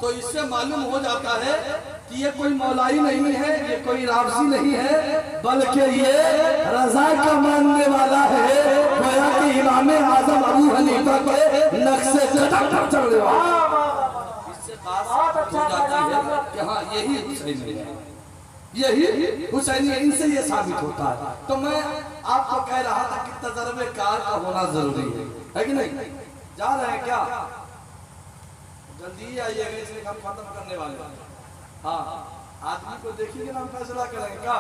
तो इससे मालूम हो जाता है कि ये कोई मौलाई नहीं है, ये कोई रावसी नहीं है, बल्कि ये रजा का मानने वाला है, गोया कि इमाम आजम अबू हनीफा के नक्शे कदम पर चलने वाला। इससे बात हो जाती है कि हाँ यही हुसैनी है, यही हुसैनी है, इनसे ये साबित होता है। तो मैं आपको कह रहा था कि तजर्बेकार का होना जरूरी है कि नहीं। जा रहे हैं क्या, जल्दी आइएगा इसलिए हम खत्म करने वाले हैं। हाँ आदमी को देखिए ना, हम फैसला करेंगे क्या,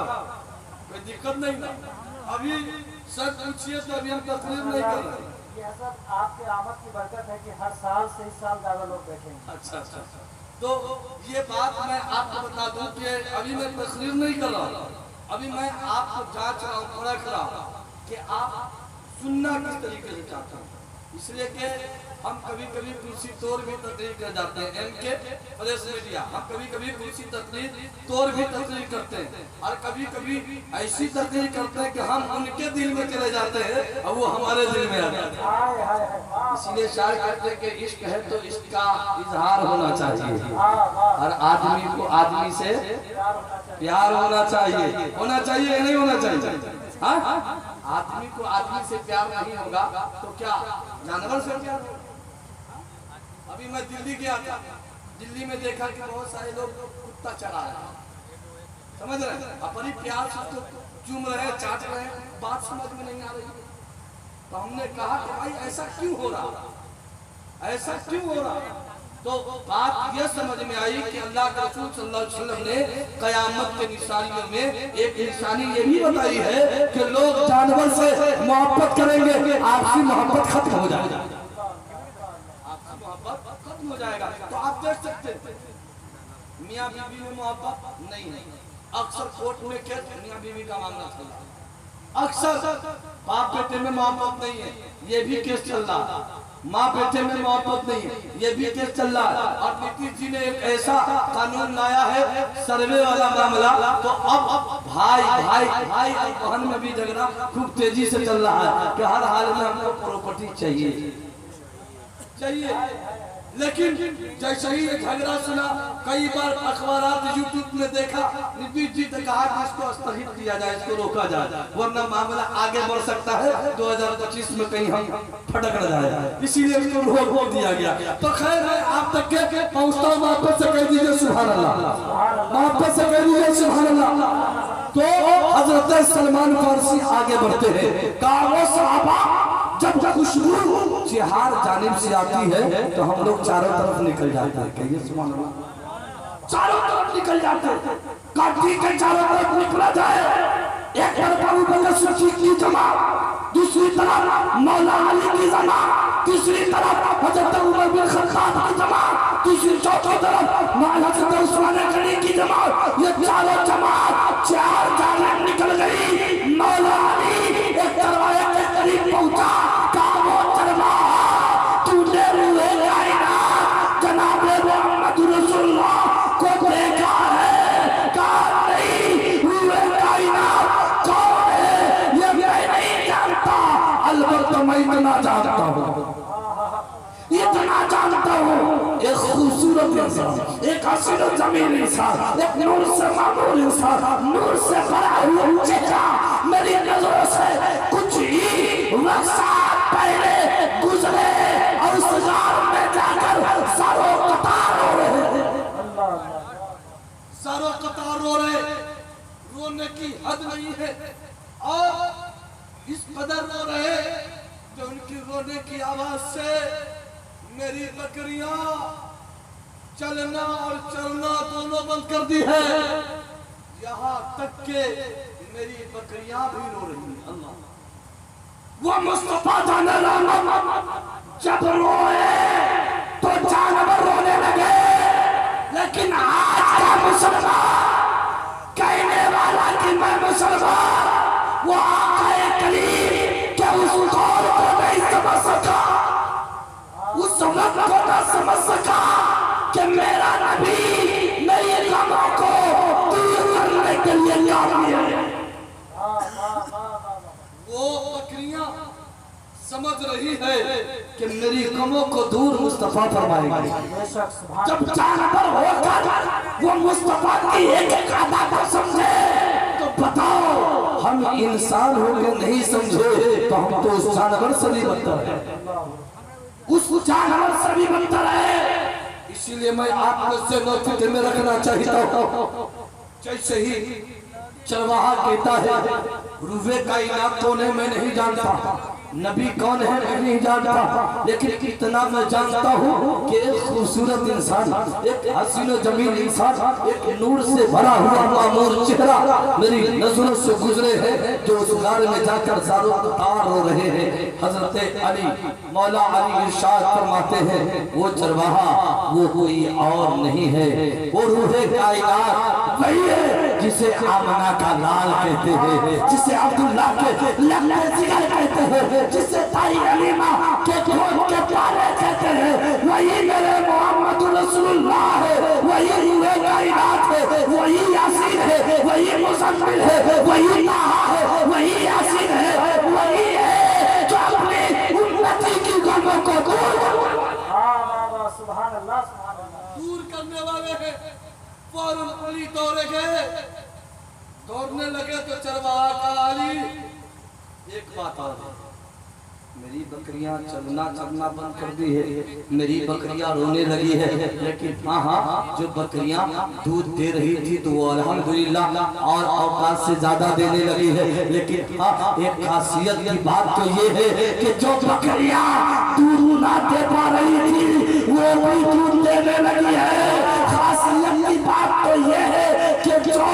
कोई दिक्कत नहीं ना। अभी सब पूछिए तो अभी हम तकरीर नहीं कर रहे। ये सब आपके आमद की बरकत है कि हर साल से इस साल ज्यादा लोग बैठेंगे। अच्छा अच्छा, तो ये बात मैं आपको बता दूं कि अभी मैं तकरीर नहीं कर रहा, अभी मैं आपको जांच रहा हूँ, परख रहा हूँ कि आप सुनना किस तरीके से चाहते हैं। इसलिए कि हम कभी कभी कुर्सी तोड़ भी तकरीर कर जाते हैं, एमके प्रेस मीडिया, हम कभी कभी कुर्सी तकरीर तोड़ भी तकरीर करते हैं, और कभी कभी ऐसी तकरीर करते हैं कि हम उनके दिल में चले जाते हैं और वो हमारे दिल में आ जाते हैं। इसीलिए शायर कहते हैं कि इश्क है तो इसका इजहार होना चाहिए, और आदमी को आदमी से प्यार होना चाहिए, होना चाहिए या नहीं होना चाहिए। हाँ आदमी को आदमी से प्यार नहीं होगा तो क्या जानवर से प्यार होगा। अभी मैं दिल्ली गया था, दिल्ली में देखा कि बहुत सारे लोग कुत्ता चरा रहे हैं, समझ रहे हैं, अपनी प्यार से उसको चूम रहे हैं, चाट रहे हैं, बात समझ में नहीं आ रही। तो हमने कहा कि भाई ऐसा क्यों हो रहा, ऐसा क्यों हो रहा। तो बात यह समझ में आई कि अल्लाह के रसूल सल्लल्लाहु अलैहि वसल्लम ने कयामत के निशानियों में एक निशानी ये भी बताई है कि लोग जानवर से मोहब्बत करेंगे, आपसी मोहब्बत खत्म हो जाएगा, आपसी मोहब्बत खत्म हो जाएगा। तो आप देख सकते हैं मियाँ बीवी में मोहब्बत नहीं है, अक्सर कोर्ट में केस मियाँ बीवी का मामला चल रहा है, अक्सर बाप बेटे में मोहब्बत नहीं है, ये भी केस चल रहा है, माँ बेटे में मोहब्बत नहीं है, ये भी केस चल रहा है। और नीतीश जी ने एक ऐसा कानून लाया है सर्वे वाला मामला, तो अब भाई भाई भाई और बहन में भी झगड़ा खूब तेजी से चल रहा है कि हर हाल में हमको प्रॉपर्टी चाहिए चाहिए। लेकिन जैसे ही झगड़ा सुना, कई बार अखबारात यूट्यूब में देखा, नीतीश जी ने कहा कि इसको स्थगित किया जाए, इसको रोका जाए, वरना मामला आगे बढ़ सकता है, 2025 में कहीं हम फटक न जाए, इसीलिए इसको रोक दिया गया। तो खैर मैं आप तक के पहुँचता हूँ, वापस से कह दीजिए सुभान अल्लाह, वापस से कह दीजिए सुभान अल्लाह। तो हजरत सलमान फारसी आगे बढ़ते हैं, कहा वो सहाबा जब खुशबू जिहार जानिब से आती है तो हम लोग चारों तरफ निकल जाते हैं। कहिए सुभान अल्लाह, चारों तरफ निकल जाते हैं। काटी के चारों तरफ निकला जाए, एक तरफ अबू बकर सिद्दीक की जमात, दूसरी तरफ मौला अली की जमात, तीसरी तरफ हजरत उमर बिन खत्ताब की जमात, तीसरी चौथी तरफ मौला हजरत उस्मान गनी की जमात। ये चारों जमात चार जानिब निकल गई। मौला अली एक दरवाजे के करीब पहुंचा, कहा वो चरवाहा तूने रूहे कायनात जनाब मोहम्मद रसूलुल्लाह को देखा है? कहा नहीं, रूहे कायनात कौन है ये मैं नहीं जानता, अलबत्ता मैं इतना जानता हूँ, इतना जानता हूँ, एक खूबसूरत इंसान, एक हसीन और जमील इंसान, एक नूर से मामूल इंसान, नूर से भरा हुआ चेहरा मेरी नजरों से कुछ ही वक्त पहले गुजरे और उस गार में जाकर सारों कतार रो रहे, सारों कतार रो रहे, रोने की हद नहीं है। और इस कदर रो रहे जो उनकी रोने की आवाज से मेरी बकरियां चलना और चलना दोनों बंद कर दी है। यहाँ तक के मेरी बकरियां भी रो रही हैं। अल्लाह, वो मुस्तफा जाने जब रोए तो जानवर रोने लगे, लेकिन आज का मुसलमान कहने वाला कि मैं मुसलमान, वो आक़ाए करीम के उस कौल को नहीं समझ सका, उस वक्त को न समझ सका कि मेरा नबी मेरे गमों को दूर करने के लिए काफ़ी है। वो बकरियां समझ रही है कि मेरी गमों को दूर मुस्तफा फरमाएंगे। जब जानवर होकर वो मुस्तफा की एक एक अदा को समझे तो बताओ, हम इंसान होकर नहीं समझे तो हम तो उस जानवर से भी बदतर है, उस जानवर से भी बदतर है। इसीलिए मैं आपको से नौफिक में रखना चाहता हूँ। जैसे ही चरवाहा कहता है रूहे कायनात कौन है मैं नहीं जानता, नबी कौन है मैं नहीं जानता, लेकिन इतना मैं जानता हूँ कि एक खूबसूरत इंसान, एक हसीन और जमील इंसान, एक नूर से भरा हुआ मामूर चेहरा मेरी नजरों से गुजरे हैं, जो उस गार में जाकर सारों कतार रो रहे हैं। हजरत अली मौला अली इरशाद फरमाते हैं, वो चरवाहा वो कोई और नहीं है, वो रूहे कायनात वही है जिसे आमना का लाल कहते हैं, जिसे अब्दुल्ला के लम्बे जिगर कहते हैं, जिसे ताई अलीमा के गोद के प्यारे कहते हैं। वही मेरे मोहम्मद रसूलुल्लाह है, वही रूहे कायनात है, वही यासीन है, वही मुज़म्मिल है, वही ताहा है, वही यासीन है, वही है जो अपनी उम्मती की गमों को दूर करने वाले हैं। फौरन अली दौड़े गए, दौड़ने लगे तो चरवाहा का अली एक बात और है, मेरी बकरियां चलना बंद कर दी है, मेरी बकरियां रोने लगी है, लेकिन हाँ जो बकरियां दूध दे रही थी तो वो अल्हम्दुलिल्लाह और औकात से ज्यादा देने लगी है। लेकिन हाँ एक खासियत की बात तो ये है कि जो बकरियां दूध ना दे पा रही थी वो भी दूध देने लगी है। खासियत की बात तो ये है कि जो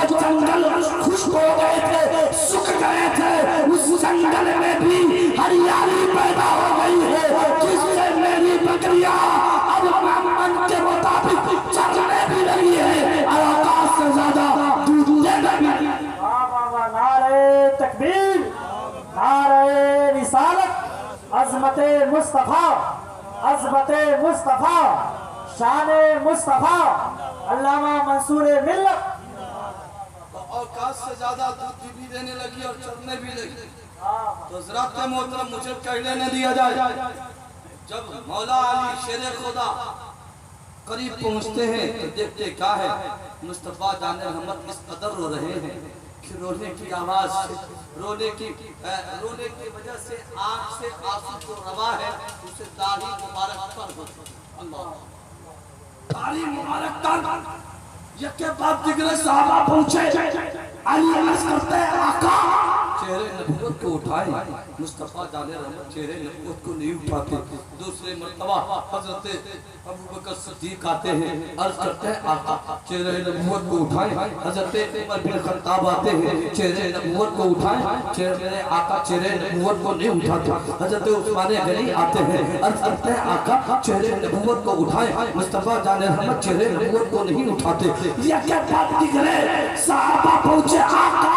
जंगल खुश्क हो गए थे, सूख गए थे, उस जंगल में भी हरियाली पैदा हो गई है, जिससे मेरी बकरियां अब मन के मुताबिक चलने भी लगी है और आकाश से ज्यादा दूध देने भी। नारे तकबीर, नारे रिसालत, अज़मते मुस्तफा, अज़मते मुस्तफा, शाने मुस्तफा, अल्लामा मंसूर मिल्लत। औकात से ज्यादा दूध भी देने लगी और चलने भी लगी। तो हज़रात मोहतरम मुझे कहने न दिया जाए, जब मौला अली शेर खुदा करीब पहुंचते हैं तो देखते क्या है, मुस्तफा जाने रहमत इस कदर रो रहे हैं कि रोने की आवाज, रोने की वजह से आंख से आंसू जो रवा है उसे दाढ़ी मुबारक पर, अल्लाह दाढ़ी मुबारक तर यके बाद दिगरे साहबा पहुंचे, अली अर्ज करते हैं आका चेहरे नबूवत को उठाए, मुस्तफा जाने रहमत चेहरे नबूवत को नहीं उठाते। दूसरे मर्तबा हजरत अबू बकर सिद्दीक आते हैं, अर्ज करते हैं आका चेहरे नबूवत को उठाए। हजरत उमर बिन खत्ताब आते हैं, चेहरे नबूवत को उठाए, मेरे आका चेहरे नबूवत को नहीं उठाते। हजरत उस्मान गनी आते हैं, अर्ज करते हैं आका चेहरे नबूवत को उठाए, मुस्तफा जाने रहमत चेहरे नबूवत को नहीं उठाते। यके बाद दिगरे साहबा पहुंचे, आका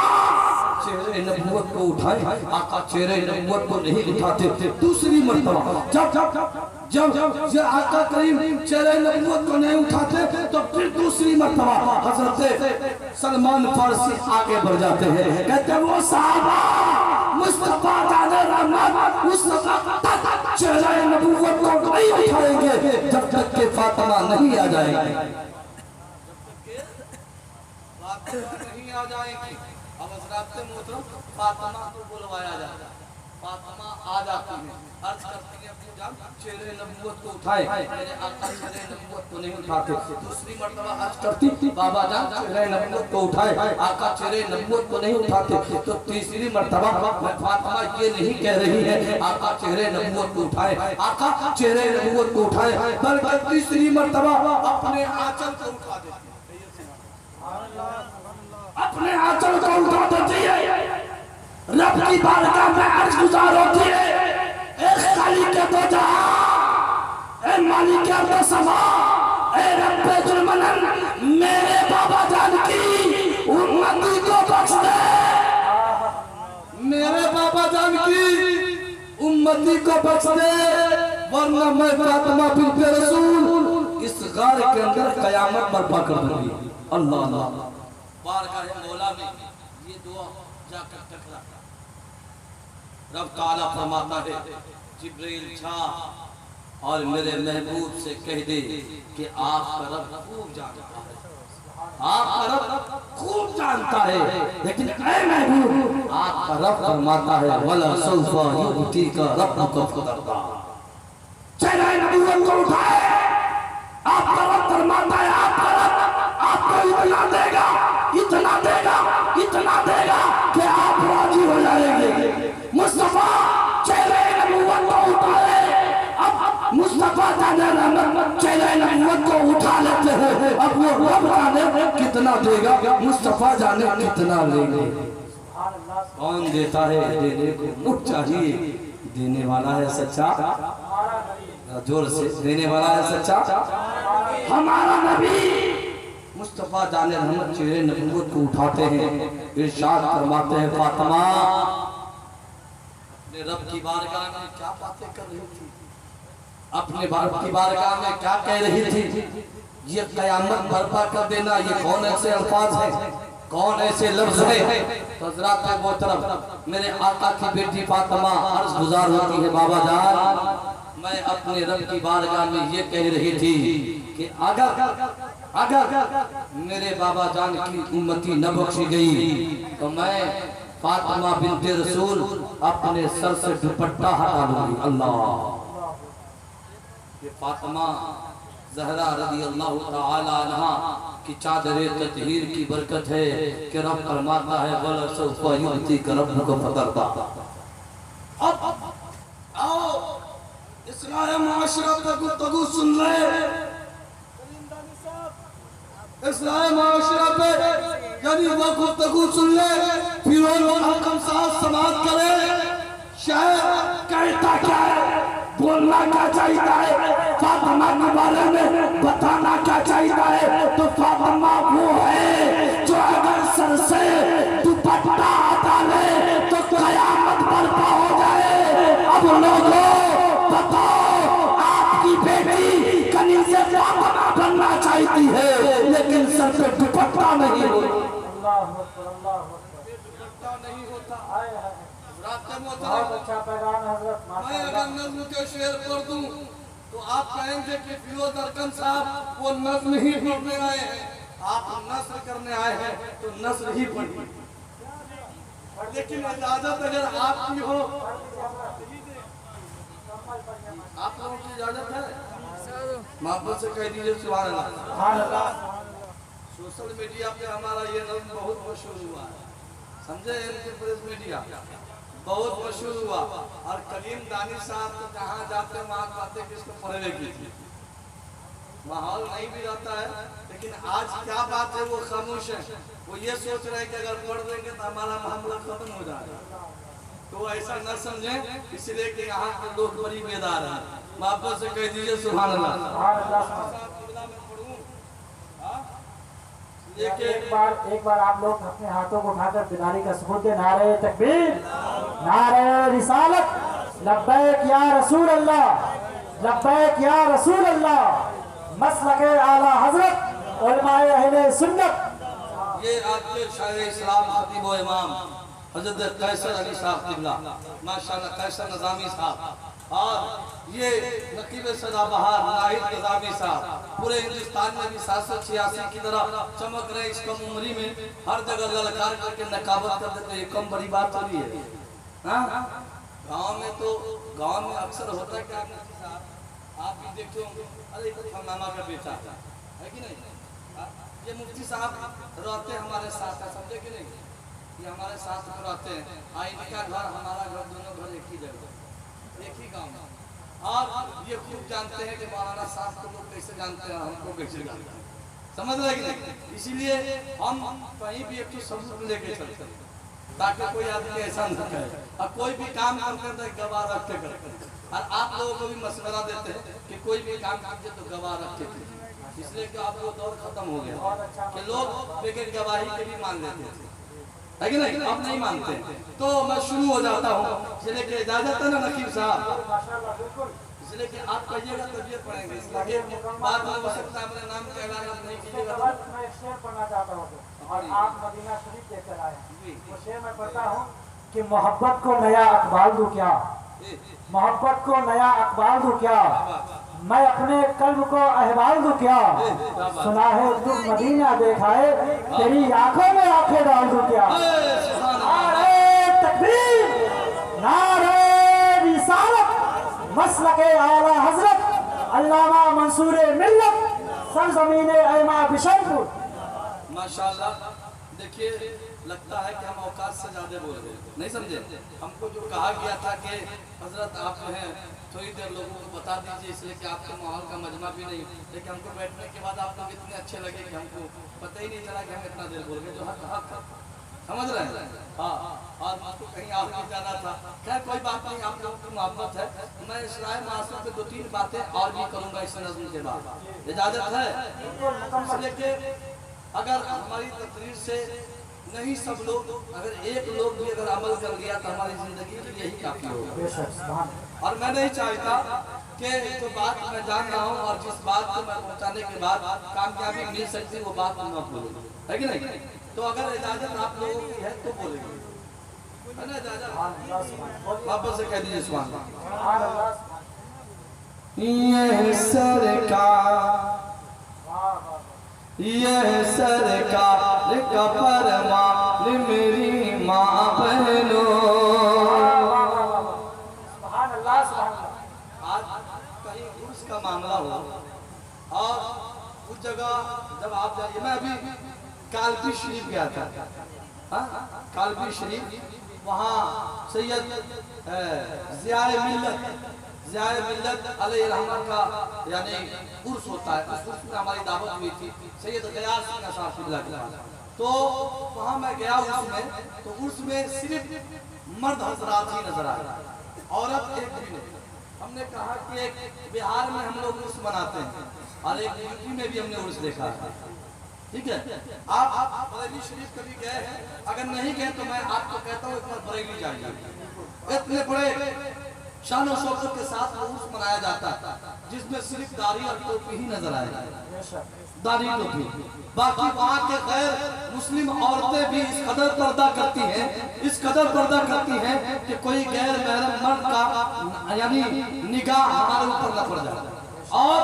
चेहरे नबूवत को उठाए, आका चेहरे नबूवत को नहीं उठाते। दूसरी मर्तबा जब आका करीम चेहरे नबूवत को नहीं उठाते तो फिर दूसरी मर्तबा हजरत सलमान फारसी आगे बढ़ जाते हैं, कहते हैं वो साहबा मुस्तफा जाने रहमत उस वक्त तक चेहरे नबूवत को नहीं उठाएंगे जब तक के फातिमा नहीं आ जाएगी। नहीं आ जाएगी। अब हज़रात मोहतरम फातिमा को बुलवाया जाता है, फातिमा आ जाती है, अर्ज करती है अपनी जान चेहरे नबूवत को उठाए, मेरे आका चेहरे नबूवत को नहीं उठाते। दूसरी मर्तबा अर्ज करती बाबा जान चेहरे नबूवत को उठाए, आका चेहरे नबूवत को नहीं उठाते। तो तीसरी मर्तबा फातिमा ये नहीं कह रही है आका चेहरे नबूवत को उठाए, आका चेहरे नबूवत को उठाए, बल्कि तीसरी मर्तबा अपने आंचल को उठा देती है, अपने आंचल को उठा देती है, रब की बारगाह में अर्ज गुजार होती है, ए खालिक दो जहां, ए मालिक अर्ज़ समा, ए रब्बे जुल मनन, मेरे बाबा जान की उम्मती को बख्श दे, मेरे बाबा जान की उम्मती को बख्श दे, वरना मैं फातिमा बिन्त रसूल इस गार के अंदर कयामत बर्पा कर दूंगी। अल्लाह अल्लाह बारगाह मौला में ये दुआ जाकर टकरा, रब ताला फरमाता है जिब्रील जा और मेरे महबूब से कह दे कि आपका रब खूब जानता है, आपका रब खूब जानता है, लेकिन ऐ महबूब आपका रब फरमाता है वला सौफा युतीका रब्बुका फतरदा, चेहरे नबूवत को उठाए, आपका रब फरमाता है आपका रब आपको इतना देगा, इतना देगा, इतना देगा कि आप राजी हो जाएंगे। मुस्तफा चेहरे नबूवत को उठाए, अब मुस्तफा जाने रहमत चेहरे नबूवत को उठा लेते हैं, अब वो रब जाने कितना देगा, मुस्तफा जाने कितना लेंगे। कौन देता है देने को मुठ चाहिए, देने वाला है सच्चा, जोर से देने वाला है सच्चा हमारा नबी। मुस्तफा जाने रहमत चेहरे नबूवत को उठाते हैं, इरशाद फरमाते हैं फातिमा अपने रब की बारगाह में क्या बातें कर रही थी, अपने रब की बारगाह में क्या कह रही थी, ये कयामत बर्पा कर देना, ये कौन ऐसे अल्फाज हैं, कौन ऐसे लफ्ज हैं। तो हज़रात मोहतरम मेरे आका की बेटी फातिमा अर्ज गुजार होती है बाबा जान मैं अपने रब की बारगाह में ये कह रही थी कि अगर मेरे बाबा जान की उम्मती न बख्शी गई तो मैं फातिमा बिन्त रसूल अपने सर से दुपट्टा हटा लूंगी। अल्लाह ये फातिमा ज़हरा रज़ी अल्लाह तआला अन्हा की चादरे ततहीर की बरकत है कि रब फरमाता है वला सौफा युतीका रब्बुका फतरदा। अब आओ इस्लाह माशरा पे गुफ्तगू सुन ले, इस्लाह माशरा पे यानी वो गुफ्तगू सुन ले, फिर हम साथ समाप्त करें। शायद कहता क्या है, बोलना क्या चाहता है, फातिमा के बारे में बताना क्या चाहता है, तो फातिमा वो है जो अगर सर से दुपट्टा हटा ले तो कयामत बर्पा हो जाए। अब लोगों बताओ आपकी बेटी कनीज़े फातिमा बनना चाहती है लेकिन सर पे दुपट्टा नहीं हो, दुपट्टा नहीं होता। बहुत अच्छा पैगाम हज़रत। मैं अगर नज़्म के शेर पढ़ दूं तो आप कहेंगे कि फिरोज अरकम साहब वो नज़्म ही पढ़ने आए हैं, आप नस्र करने आए हैं तो नस्र ही पढ़िए, लेकिन इजाजत अगर आपकी हो, आप लोगों की इजाजत है, मोहब्बत से कह दीजिए सुभान अल्लाह, सोशल मीडिया पे हमारा ये नाम बहुत मशहूर हुआ है, समझे। एमके प्रेस मीडिया बहुत मशहूर हुआ। और कलीम दानिश साहब तो जहाँ जाते हैं वहाँ बातें किसको पढ़ने की थी, माहौल नहीं भी रहता है। लेकिन आज क्या बात है, वो खामोश है। वो ये सोच रहे हैं कि अगर पढ़ देंगे तो हमारा मामला खत्म हो जाएगा। तो ऐसा न समझें, इसलिए कि यहाँ के लोग बड़ी बेदार हैं। वापस से कह दीजिए सुभान अल्लाह। एक बार आप लोग अपने हाथों को उठाकर बिलाली का सबूत दे। नारे तकबीर, नारे रिसालत, लब्बैक या रसूल अल्लाह, लब्बैक या रसूल अल्लाह, मसलके आला हजरत उलमाए अहले सुन्नत। ये आपके शायर इस्लाम खतीब व इमाम हजरत कैसर अली साहब किबला, माशाल्लाह कैसर नज़ामी साहब, और ये नकीब सदाबहार नाहिद नज़ामी साहब पूरे हिंदुस्तान में भी 786 की तरह चमक रहे। इस कम उम्री में हर जगह ललकार करके नकाबत कर देते, ये कम बड़ी बात हो रही है। गाँव में तो गाँव में अक्सर होता है क्या, आप भी देखते होंगे, अरे फलाना का बेटा है कि नहीं। ये मुफ्ती साहब रहते हमारे साथ है, समझे कि नहीं, ये हमारे साथ में रहते हैं। इनका घर हमारा घर, दोनों घर एक ही जगह, एक ही गांव में। और ये खूब जानते हैं कि मौलाना साहब को लोग कैसे जानते हैं, हमको कैसे जानते हैं, समझ रहे कि नहीं। इसीलिए हम कहीं भी एक सबूत लेके चलते हैं ताकि कोई आदमी ऐसा न करे और कोई भी काम करते गवाह रख के करते। और आप लोगों को भी मशवरा देते हैं कि कोई भी काम कीजिए तो गवाह रख के कीजिए, इसलिए कि अब वो दौर खत्म हो गया कि लोग बगैर गवाही के भी मान लेते थे, है कि नहीं, अब नहीं मानते। तो मैं शुरू हो जाता हूँ, इसलिए कि इजाजत है ना नकीब साहब, इसलिए कि आप कहिएगा तबीयत पढ़ेंगे, इसलिए बात हो सकता है अपने नाम का ऐलान नहीं कीजिएगा। मैं एक शेर पढ़ना चाहता हूँ और आप मदीना शरीफ लेकर आए। वो शेर मैं पढ़ता हूँ कि मोहब्बत को नया अखबार दूं क्या, मोहब्बत को नया अखबार दूं क्या, मैं अपने कल्ब को अहवाल दूं क्या, सुना है तुम मदीना देखाए, तेरी आंखों में आंखें डाल दूं क्या। नारे तकबीर, नारे रिसालत, मसलके आला हजरत अल्लामा मंसूर मिल्लत, सरजमीन ऐमा बिशरपुर। माशाल्लाह, देखिए लगता है कि हम औकात से ज्यादा बोल रहे हैं, नहीं समझे। हमको जो कहा गया था कि हजरत आप जो हैं थोड़ी देर लोगों को बता दीजिए, इसलिए कि आपके माहौल का मजमा भी नहीं, लेकिन हमको बैठने के बाद आप लोग इतने अच्छे लगे कि हमको पता ही नहीं चला कि हम इतना देर बोल गए, जो हक हक समझ रहे हैं। हाँ, और आपको कहीं और भी जाना था। खैर कोई बात नहीं, आप लोगों की मोहब्बत है। मैं इस राय मासूम पे 2-3 बातें और भी करूँगा इस नज़्म के बाद, इजाजत है। इसलिए कि अगर हमारी तकरीर से नहीं सब लोग, अगर एक लोग भी अगर अमल कर लिया तो हमारी जिंदगी के लिए यही काफी होगा। और मैं नहीं चाहता कि जो बात मैं जान रहा हूँ और जिस बात को मैं पहुँचाने के बाद कामयाबी मिल सकती है वो बात मैं न भूलूं, है कि नहीं। तो अगर इजाजत आप लोगों की है तो बोलेंगे, है ना इजाजत, वापस से कह दीजिए सुभान अल्लाह। ये सरकार का फरमान मेरी माँ बहनों। आज कहीं उर्स का मामला हो और उस जगह जब आप जाइए, मैं अभी कालपी शरीफ गया था, कालपी शरीफ, वहाँ सैयद ज़ियाए मिल्लत अलैहि रहमत का यानी उर्स होता है। उस उर्स में हमारी दावत हुई थी सैयद गयास साहब किबला के पास। तो वहाँ मैं गया उसमें, तो उसमें सिर्फ मर्द हजरात ही नजर आए, औरत एक भी नहीं। हमने कहा कि एक बिहार में हम लोग उर्स मनाते हैं और एक यूपी में भी हमने उर्स देखा है, ठीक है। आप बरेली शरीफ कभी गए हैं? अगर नहीं गए तो मैं आपको कहता हूँ एक बार बरेली जाइए। इतने बड़े शान और शौकत के साथ उर्स मनाया जाता है जिसमें सिर्फ दाढ़ी और टोपी ही नजर आएगा, दाढ़ी टोपी। बाकी वहाँ के गैर मुस्लिम औरतें भी इस कदर पर्दा करती हैं, इस कदर पर्दा करती हैं कि कोई गैर महरम मर्द का यानी निगाह हमारे ऊपर न पड़ जाए और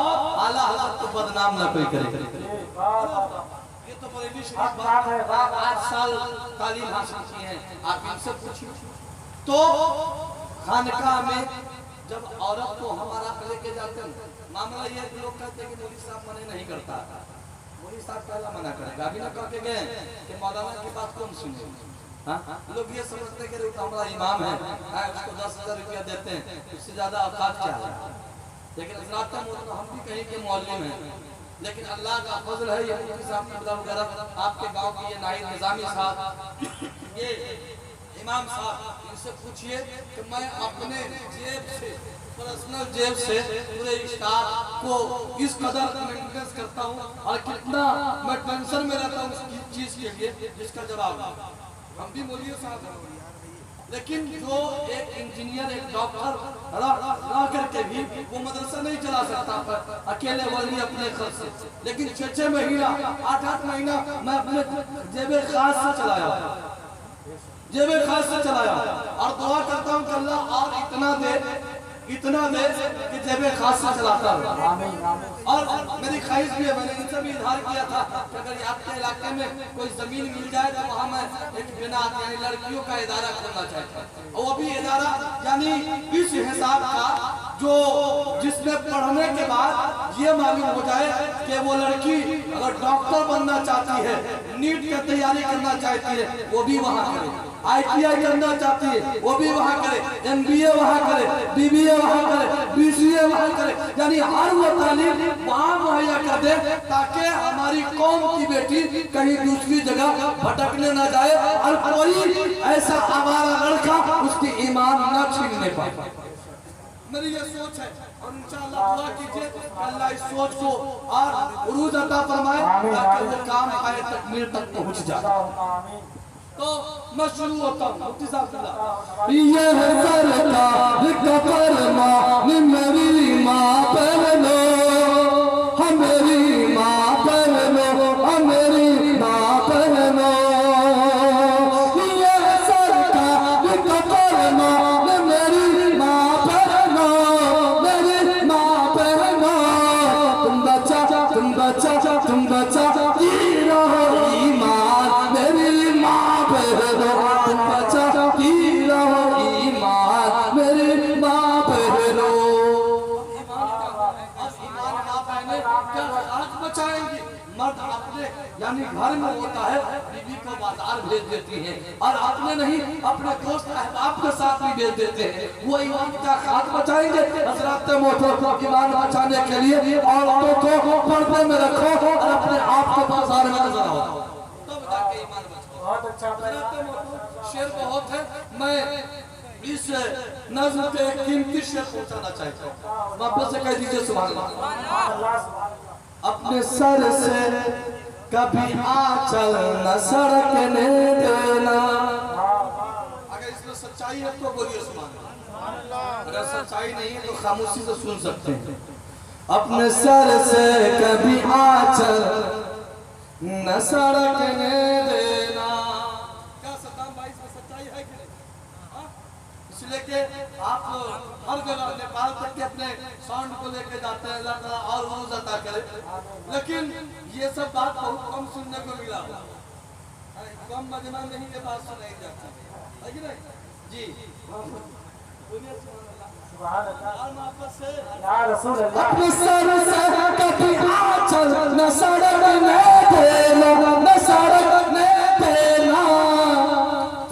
आला हज़रत को बदनाम न कोई करे। ये तो बरेली शरीफ 8 साल तालीम हासिल की है, आप इनसे पूछिए। तो खानकाह में जब औरत को हमारा लेके जाते हैं, मामला ये लोग कहते हैं कि मौलवी साहब मने नहीं करता, वही साथ पहला मना करेगा। अभी ना कह के गए कि मौलाना की बात कौन सुने। हाँ, लोग ये समझते हैं कि हमारा इमाम है, उसको 10,000 रुपया देते हैं, उससे ज्यादा औकात क्या है। लेकिन हम भी कहीं के मौलवी हैं, लेकिन अल्लाह का फजल है। ये मुफ्ती साहब वगैरह आपके गांव की ये नाहिद निजामी साहब, ये इमाम साहब, इनसे पूछिए कि मैं अपने जेब से, पर्सनल जेब से पूरे स्टाफ को इस कदर मेंटेनेंस करता हूँ और कितना मैं टेंशन में रहता हूँ उस चीज के लिए, जिसका जवाब हम भी बोलिए साहब। लेकिन जो एक इंजीनियर, एक डॉक्टर रह करके भी वो मदरसा नहीं चला सकता अकेले वाली अपने खर्च से, लेकिन 6-6 महीना 8-8 महीना मैं अपने जेबे खास से चलाया, जेबे खास से चलाया और दुआ करता हूँ कि अल्लाह और इतना दे कि जेबे खास से चलाता हूँ। और मेरी ख्वाहिश भी है, मैंने इनसे भी इजहार किया था कि अगर आपके इलाके में कोई जमीन मिल जाए तो वहाँ मैं एक बिना यानी लड़कियों का इदारा खोलना चाहता हूँ, और वो भी इदारा यानी इस हिसाब का जो जिसमें पढ़ने के बाद ये मालूम हो जाए कि वो लड़की अगर डॉक्टर बनना चाहती है, नीट की तैयारी करना चाहती है, वो भी वहाँ करे, ITI करना चाहती है वो भी वहाँ करे, MBA वहाँ करे, BBA वहाँ करे, BCA वहाँ करे, यानी हर वो तालीम वहाँ मुहैया कर दे ताकि हमारी कौम की बेटी कहीं दूसरी जगह भटकने ना जाए और कोई ऐसा आवारा लड़का उसकी ईमान न छीनने पाए। मेरी ये सोच है और इंशाअल्लाह दुआ कीजिए अल्लाह इस सोच को और उरूज अता फरमाए ताकि वो काम पाए तकमील तक पहुँच जाए। तो मैं शुरू होता हूँ मुफ्ती साहब। ये सरकार का फरमान मेरी माँ पहनो, हमेरी माँ पहनो, हमेरी माँ पहनो। ये सरकार का फरमान मेरी माँ पहनो, मेरी माँ पहनो। तुम बचा तुम बचा तुम बचा मर्द अपने यानी घर में होता है, बीवी को बाजार भेज देती है और अपने नहीं अपने दोस्त अहबाब के साथ भी भेज देते हैं। वो ईमान का हाथ बचाएंगे। हज़रात मोहतरम ईमान बचाने के लिए औरतों को पर्दे में रखो और अपने आप को बाजार में नजर आओ, तब जाके ईमान बचाओ। बहुत अच्छा शेर बहुत है, मैं इस नज़्म पे एक कीमती शेर पहुंचाना चाहता हूँ। वापस से कह दीजिए सुभान अल्लाह। अपने सर से कभी आंचल न सड़कने देना। अगर इसमें सच्चाई है तो बोलिए सुभान अल्लाह, अगर सच्चाई नहीं है तो खामोशी से सुन सकते हैं। अपने सर से कभी आंचल न सड़कने देना। क्या सद्दाम भाई इसमें सच्चाई है कि नहीं? इसलिए कि आप हर जगह नेपाल तक के अपने साउंड को लेके जाते हैं, अल्लाह ताला और रोज अता करे, लेकिन ये सब बात बहुत कम सुनने को मिला। कम मजमा में ही ये बात सुनाई जाती है कि नहीं? जी अपने सर से कभी आंचल न सड़कने देना, न सड़कने देना।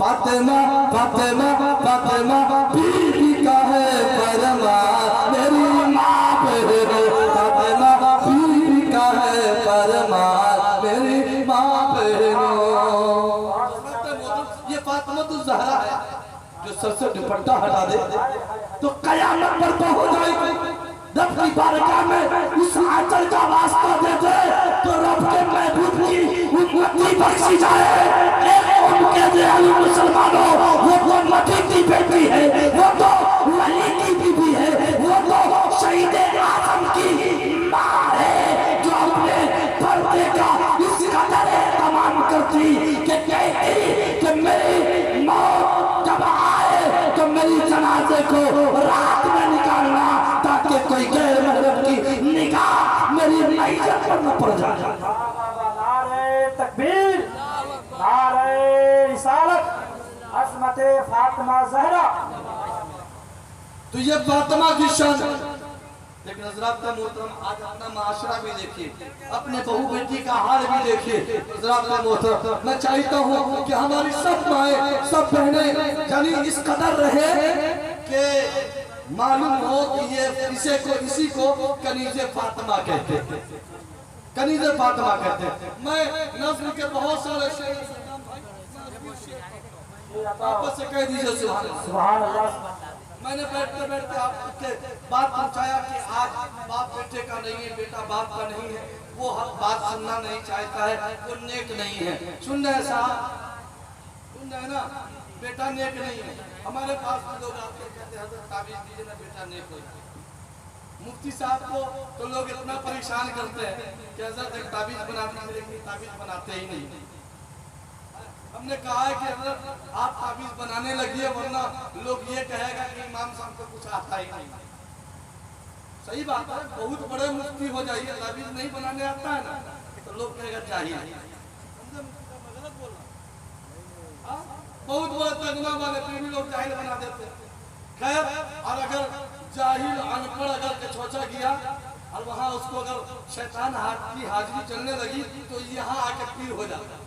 फातिमा फातिमा फातिमा बीबी का है फरमान, मेरी माँ बहनो। फातिमा बीबी का है फरमान, मेरी माँ बहनो। ये फातिमा तो ज़हरा है जो सर से दुपट्टा हटा दे तो कयामत पर पहुंच जाएगी। रब की बारगाह में इस आंचल का वास्ता दे दे तो रब के महबूब की उम्मती बख्शी जाए। उनके दयालु मुसलमानों, वो तो नबी की बेटी है, वो तो वली की बीबी है, वो तो शहीद आजम की माँ है जो अपने पर्दे का इस कदर तमाम करती कि कहती कि मेरी मौत जब आए तो मेरी जनाजे को रात में निकालना ताकि कोई गैर महरम की निगाह मेरी मैयत पर न पड़ जाए। नारे तकबीर, नारे रिसालत, अज़मते फातिमा ज़हरा। तो ये फातिमा की शान लेकिन हजरत मोहतरम आज अपना माशरा भी देखिए, अपने बहू बेटी का हाल भी देखिए। हजरत मोहतरम मैं चाहता हूँ कि हमारी सब माएँ सब बहनें यानी इस कदर रहे कि मालूम हो कि ये इसी को कनीज़े फातिमा कहते हैं, कनीज़े फातिमा कहते हैं। मैं नज़्म के बहुत सारे शेर आपस से कह दीजिए सुभान अल्लाह। मैंने बैठते बैठते आपके बात पहुंचाया कि आज बाप बेटे का नहीं है, बेटा बाप का नहीं है, वो बात सुनना नहीं चाहता है, वो नेक नहीं है। सुन रहे साहब, सुन रहे ना, बेटा नेक नहीं है। हमारे पास भी लोग आते कहते हैं हज़रत ताबीज़ दीजिए ना, बेटा नेक हो जाए। मुफ्ती साहब को तो लोग इतना परेशान करते हैं कि हज़रत एक ताबीज़ बनाते हैं, लेकिन ताबीज़ बनाते ही नहीं। हमने कहा है कि हज़रत आप ताबीज़ बनाने लगिए, वरना लोग ये कहेगा कि इमाम साहब को कुछ आता ही नहीं। सही बात है, बहुत बड़े मुफ्ती हो जाइए, ताबीज़ नहीं बनाने आता है ना तो लोग कहेगा चाहिए। गलत बोल रहा, बहुत बड़ा तगमा वाले फिर भी लोग जाहिल बना देते हैं। खैर, और अगर जाहिल अनपढ़ अगर के छोचा गया और वहाँ उसको अगर शैतान हाथ की हाजिरी चलने लगी तो यहाँ आके पीर हो जाता है,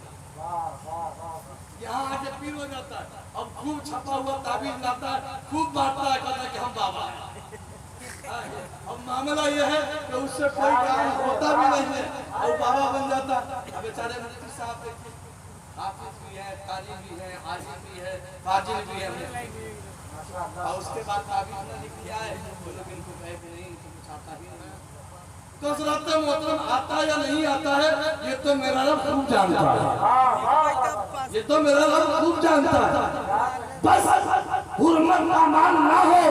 यहाँ आके पीर हो जाता है। अब खूब छपा हुआ ताबीज़ लाता है, खूब बांटता है, कहता है कि हम बाबा हैं। अब मामला यह है कि उससे कोई काम होता भी नहीं है और बाबा बन जाता है। अब बेचारे मुफ्ती साहब हाफिज भी है, कारी भी है, आलिम भी है, फाजिल भी है, और उसके बाद ताबीज़ ने लिख दिया है, वो लोग इनको कहे कि नहीं कुछ आता ही नहीं। तो हज़रत मोहतरम आता या नहीं आता है ये तो मेरा रब खूब जानता है, ये तो मेरा रब खूब जानता है। बस हुर्मत का मान ना हो,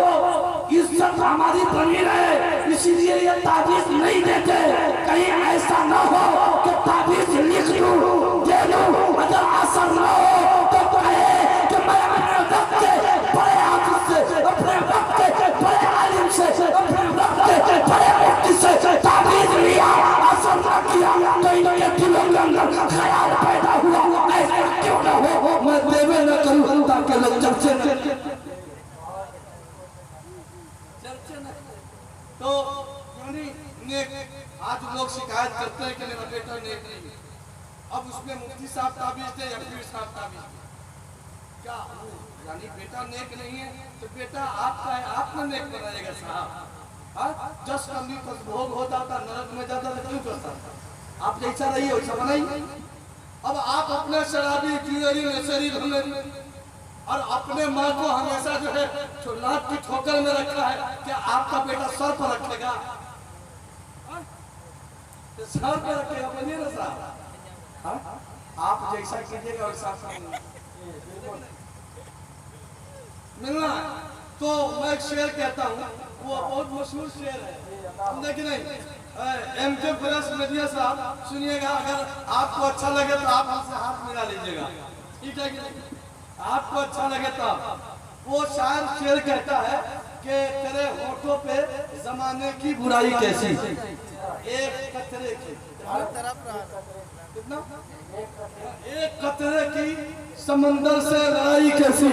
इज्जत हमारी बनी रहे, इसीलिए ये ताबीज़ नहीं देते। कहीं ऐसा ना हो कि ताबीज़ लिख लूं दे दूं, अगर असर ना हो तो कहे कि मैं अपने वक्त के बड़े हाफिज से, अपने वक्त के बड़े आलिम से, अपने वक्त के बड़े मुफ्ती से ताबीज़ लिया, असर ना किया तो इनके दिलों के अंदर ख्याल पैदा हुआ ऐसा क्यों ना हो, मैं देवे न करूं ताकि लोग चर्चे न। तो आज लोग शिकायत करते हैं कि मेरा बेटा नेक नहीं है। अब उसमें मुफ्ती साहब ताबीज़ दे या पीर साहब ताबीज़ दे, क्या यानी बेटा नेक नहीं है तो बेटा आपका है, आप ना नेक बनाएगा साहब। जस कमी पर भोग हो जाता, नरक में जाता तो क्यों करता? आप जैसा रहिए वैसा बनाइए। अब आप अपने शराबी चुनेरी नशेरी और अपने माँ को हमेशा जो है लात की ठोकर में रखा है, क्या आपका बेटा सर पर रखेगा? सर पर रखेगा, बनिए ना साहब। आप जैसा कीजिएगा वैसा मिलना। तो मैं एक शेर कहता हूँ, वो बहुत मशहूर शेर है, देखिए नहीं एमके फ्रेश मीडिया साहब सुनिएगा। अगर आपको अच्छा लगे तो आप हमसे हाथ मिला लीजिएगा, ठीक है कि नहीं? आपको अच्छा लगे तो वो शायर शेर कहता है कि तेरे होठों पे जमाने की बुराई कैसी, एक कतरे की कितना, एक कतरे की समंदर से लड़ाई कैसी,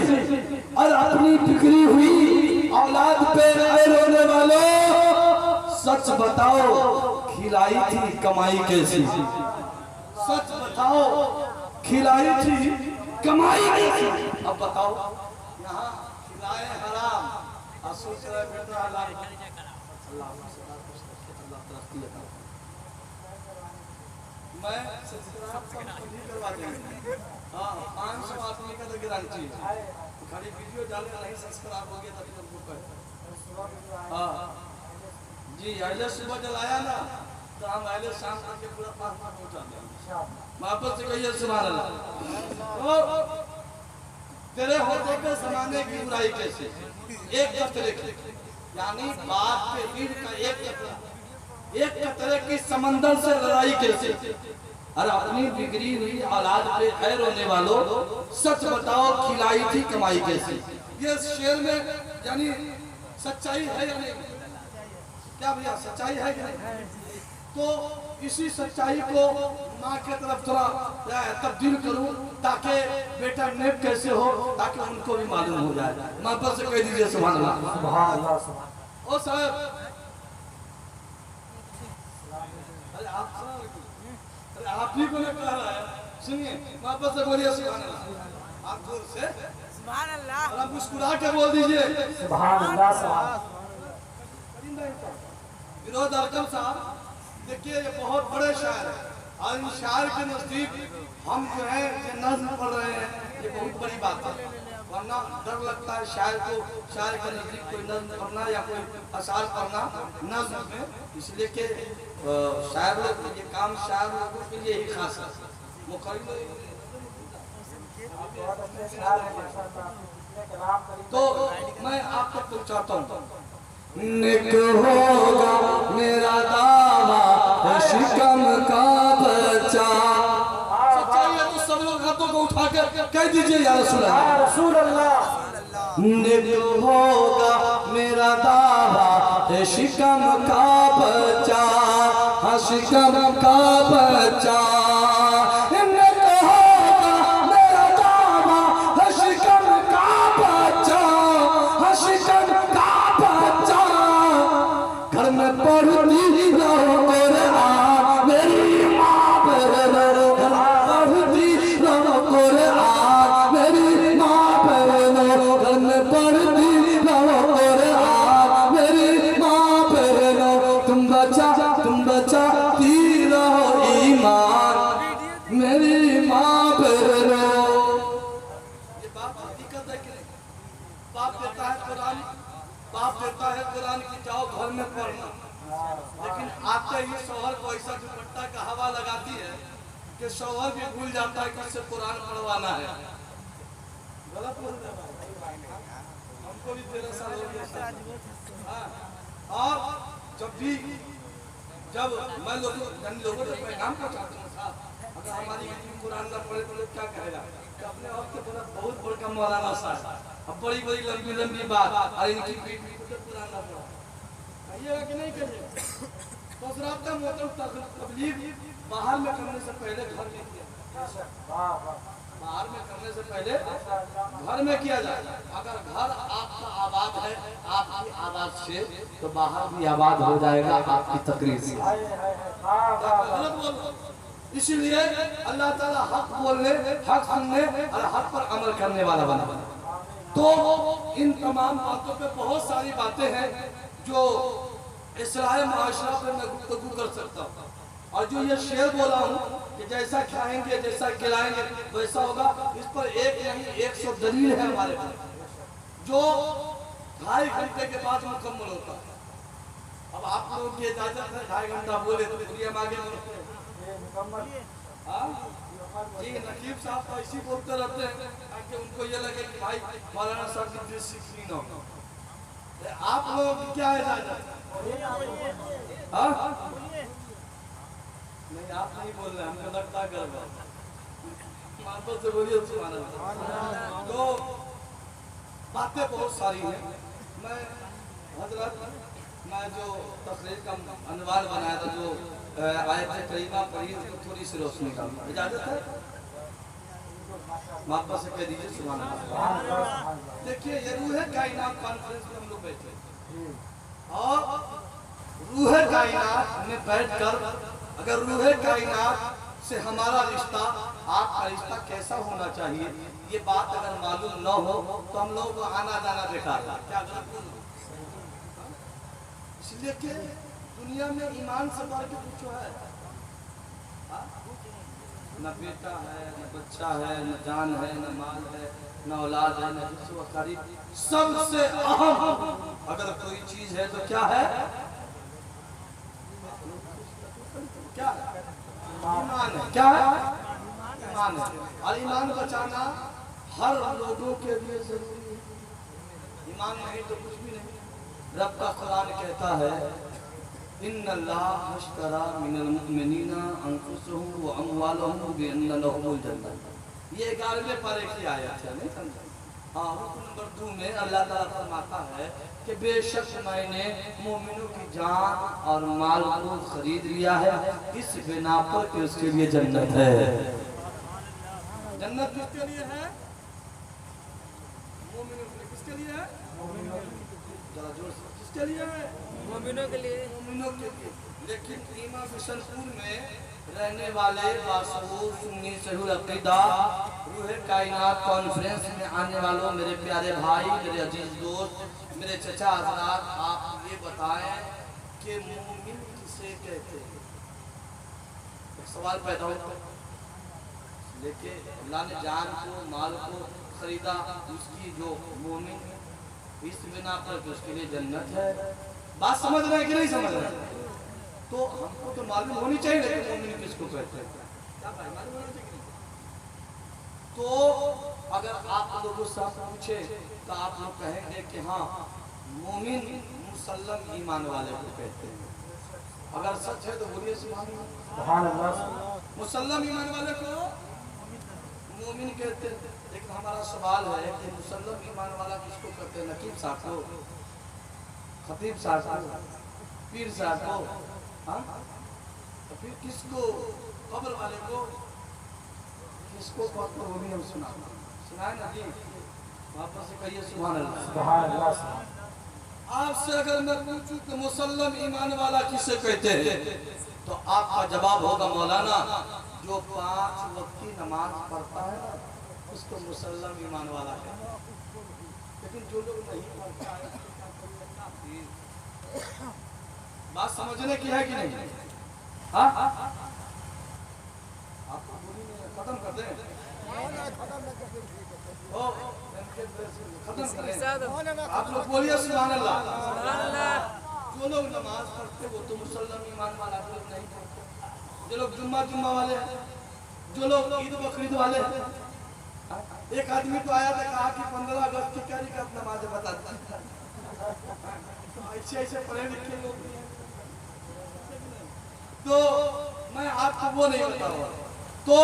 और अपनी बिगड़ी हुई औलाद पे रोने वालों सच बताओ खिलाई थी कमाई कैसी, सच बताओ खिलाई थी कमाई कैसी। अब बताओ यहाँ खिलाए हराम और सोच रहे बेटा मैं करवा देंगे। हाँ 500 आदमी का तो गारंटी है, खाली वीडियो डालकर नहीं सब्सक्राइब हो गया तभी हमको कहे। हाँ जी, अगले सुबह जलाया ना तो हम अगले शाम तक पूरा 5 पहुंचा देंगे। वापस से कहिए सुभान अल्लाह। तेरे होठों पे ज़माने की बुराई कैसे, एक कतरे की यानी बाप के वीर का एक कतरा, एक कतरे की समंदर से लड़ाई कैसे, और अपनी बिगड़ी हुई औलाद पे है रोने वालों सच बताओ खिलाई थी कमाई कैसे। ये शेर में यानी सच्चाई है या नहीं? क्या भैया सच्चाई है क्या? तो इसी सच्चाई को माँ के तरफ थोड़ा तब्दील करूं ताकि बेटा नेक कैसे हो, ताकि उनको भी मालूम हो जाए। माँ पर से कह दीजिए सुभान अल्लाह। सुभान अल्लाह। ओ साहब अरे आप अरे आप ही को ने कह रहा है। सुनिए वापस से बोलिए सुभान अल्लाह। आप जोर से सुभान अल्लाह। और आप मुस्कुरा के बोल दीजिए सुभान अल्लाह। सुभान विनोद अरकम साहब, देखिए ये बहुत बड़े शायर हैं और इन शायर के नजदीक हम जो है ये नज्म पढ़ रहे हैं, ये बहुत बड़ी बात है। वरना डर लगता है शायर को, शायर के नजदीक कोई नज्म पढ़ना या कोई अशार पढ़ना नज्म में, इसलिए कि शायर लोग ये काम शायर लोगों के लिए ही खास है। बहुत अच्छे शायर हैं माशाअल्लाह। इतने कलाम करीम तो मैं आप तक पहुंचाता हूँ। निक होगा मेरा दावा शिकम का बच्चा। सच्चाई है तो सब लोग हाथों को उठा कर कह दीजिए या रसूल अल्लाह। या रसूल अल्लाह। निक होगा मेरा दावा शिकम का बच्चा, हाँ शिकम का बच्चा। पढ़ती रहो कुरान मेरी माँ पढ़ती रहो कुरान मेरी माँ घर में पढ़ती रहो कुरान मेरी माँ तुम बचाती रहो ईमान मेरी माँ ये बात हकीकत है कि नहीं? बाप देता है कुरान, बाप देता है कुरान की जाओ घर में पढ़ना, लेकिन आते ही शौहर को ऐसा दुपट्टा का हवा लगाती है कि शौहर भी भूल जाता है कि उससे कुरान पढ़वाना है। गलत बोल रहे हैं, हमको भी 13 साल हो गया। और जब मैं लोगों तक पैगाम पहुंचाता हूँ साहब, अगर हमारी कुरान न पढ़े तो लोग क्या कहेगा कि अपने आप के बहुत बड़का मौलाना साहब, अब बड़ी लंबी बात और इनकी कुरान न पढ़ा कहिएगा कि नहीं कहिएगा। तो रास्ता मोहतरम तबलीग बाहर में करने से पहले घर में किया, बाहर में करने से पहले घर में किया जाए। अगर घर आपका आबाद है आपकी आवाज से, तो बाहर भी आबाद हो जाएगा आपकी तकरीर से। गलत बोल, इसीलिए अल्लाह ताला हक बोलने, हक सुनने और हक पर अमल करने वाला बना। तो इन तमाम बातों पे बहुत सारी बातें हैं जो इस्लाही मुआशरा पे मैं गुफ्तगू कर सकता हूँ। और जो ये शेर बोला हूँ कि जैसा खाएंगे जैसा खिलाएंगे वैसा होगा, इस पर एक नहीं 100 दलील है हमारे पास जो 2.5 घंटे के बाद मुकम्मल होता है। अब आप लोगों की इजाजत है 2.5 घंटा बोले तो फिर हम आगे जी। नकीब साहब तो ऐसी बोलते रहते हैं ताकि उनको ये लगे कि भाई मौलाना साहब की दृष्टि न हो। आप लोगों की क्या इजाजत है? नहीं आप नहीं बोल रहे, हमको लगता कर मानतो से बोलिए सुभान अल्लाह। तो बातें बहुत सारी हैं। मैं हजरत मैं जो तकरीर का अनवार बनाया था, जो आयत करीमा पढ़ी, उसको थोड़ी सी रोशनी डालूंगा, इजाजत है? वापस से कह दीजिए सुभान अल्लाह। देखिए ये रूह कायनात कॉन्फ्रेंस में हम लोग बैठे और रूह कायनात में बैठकर अगर रूह कायनात से हमारा रिश्ता आपका रिश्ता कैसा होना चाहिए, ये बात अगर मालूम न हो तो हम लोगों को आना जाना बेकार है। क्या इसलिए कि दुनिया में ईमान से बढ़ के कुछ है न बेटा है, न बच्चा है, न जान है, न माल है, न औलाद है, न जिस्म करीब। सबसे अहम अगर कोई चीज है तो क्या है? क्या है? ईमान है। क्या है? ईमान है। और ईमान बचाना हर लोगों के लिए जरूरी है। ईमान नहीं तो कुछ भी नहीं। रब का कुरान कहता है इन्नल्लाह अश्तरा मिनल मुमिनीना अनफुसहुम व अमवालहुम बिअन्न लहुमुल जन्नह। ये 11वें पारे की आयत है, नहीं समझा? हाँ, रुकू नंबर 2 में अल्लाह ताला फरमाता है कि बेशक मैंने मोमिनों की जान और माल को खरीद लिया है इस बिना पर कि उसके लिए जन्नत है। जन्नत किसके लिए है? मोमिनों के लिए। किसके लिए है? जरा जोर से, किसके लिए है? मोमिनों के लिए। मोमिनों के लिए। लेकिन ईमा बिशनपुर में रहने वाले बासुर सुन्नी सहूल अकीदा रूहे कायनात कॉन्फ्रेंस में आने वालों मेरे प्यारे भाई, मेरे अजीज दोस्त, मेरे चचा हजरात, आप ये बताएं कि मोमिन किसे कहते हैं? एक सवाल पैदा होता है। लेके अल्लाह ने जान को, माल को खरीदा, उसकी जो मोमिन इस बिना पर उसके लिए जन्नत है। बात समझ रहे हैं कि नहीं समझ रहे हैं? तो हमको तो मालूम होनी चाहिए कि मोमिन किसको कहते हैं। क्या भाई मालूम होना चाहिए? तो अगर आप लोगों से पूछे तो आप लोग कहेंगे कि हाँ, मोमिन मुसल्लम ईमान वाले को कहते हैं। अगर सच है तो बोलिए सुभान अल्लाह। मुसल्लम ईमान वाले को मोमिन कहते हैं। लेकिन हमारा सवाल है कि मुसल्लम ईमान वाला किसको कहते हैं? नकीब साहब को, खतीब साहब को, पीर साहब को, हाँ? तो फिर किसको? कब्र वाले को किसको कहते हैं? वो भी हम सुनाए ना जी। वापस से कहिए सुभान अल्लाह। आपसे अगर मैं पूछूं कि मुसल्लम ईमान वाला किसे कहते हैं तो आपका जवाब होगा मौलाना, जो 5 वक्त की नमाज पढ़ता है उसको मुसल्लम ईमान वाला कहते हैं। लेकिन जो लोग नहीं पढ़ता है, बात समझने की है कि नहीं? हाँ, आपको बोली नहीं, खत्म कर दें, खत्म करें। आप लोग बोलिए सुभान अल्लाह। जो लोग नमाज पढ़ते वो तो मुसल्लम ईमान वाला, जो लोग नहीं पढ़ते, जो लोग जुम्मा वाले हैं, जो लोग ईद बकरीद वाले हैं। एक आदमी तो आया था, कहा कि 15 अगस्त की क्या नमाज बताता है। तो ऐसे पढ़े लिखे लोग, तो मैं आपको वो नहीं बताऊंगा। तो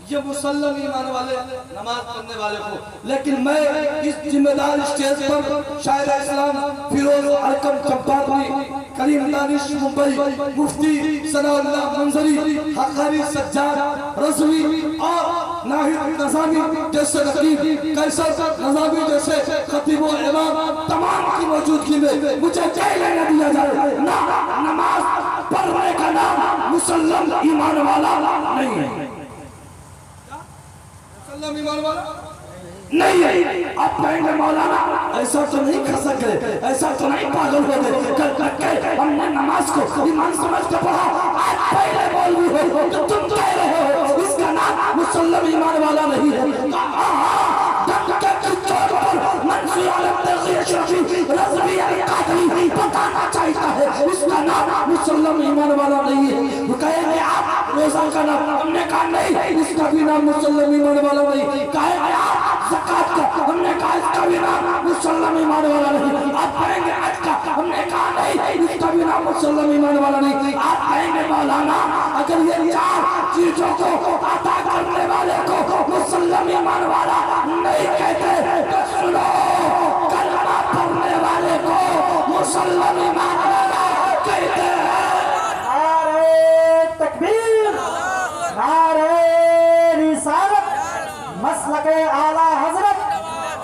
ये मुसल्लम ईमान वाले नमाज पढ़ने वाले को, लेकिन मैं इस जिम्मेदार स्टेज पर शायर इस्लाम फिरोज अलकम चंपारनी, करीम दानिश मुंबई, मुफ्ती सनाउल्लाह मंजरी, हकारी सज्जाद रज़वी और नाहिद नज़ामी जैसे नकीब, कैसर नज़ामी जैसे खतीब व इमाम तमाम की मौजूदगी में मुझे जय लेने दिया जाए ना। नमाज पढ़ने का नाम मुसल्लम ईमान वाला नहीं है। ईमान वाला नहीं है। आप कहेंगे मौलाना ऐसा तो नहीं कर सकते, ऐसा तो नहीं पागल हो गए, कल करके हमने नमाज को ईमान समझ के पढ़ा, आज पहले बोल रही हो तो तुम कह रहे हो इसका नाम मुसल्लम ईमान वाला नहीं है। बताना चाहता है इसका नाम मुसल्लम ईमान वाला नहीं है। कहेंगे आप रोजा का नाम, हमने कहा नहीं, इसका भी नाम मुसल्लम ईमान वाला नहीं। कहेंगे आप ज़कात का, हमने कहा इसका भी नाम मुसल्लम ईमान वाला नहीं। आप कहेंगे हज का, हमने कहा नहीं, इसका भी नाम मुसल्लम ईमान वाला नहीं। आप कहेंगे मौलाना अगर ये 4 चीजों को अदा करने वाले को मुसल्लम ईमान वाला नहीं कहते तो सुनो, कलमा पढ़ने वाले को मुसल्लम ईमान वाला कहते हैं। नारे तकबीर, नारे रिसालत, मसलके आला हजरत,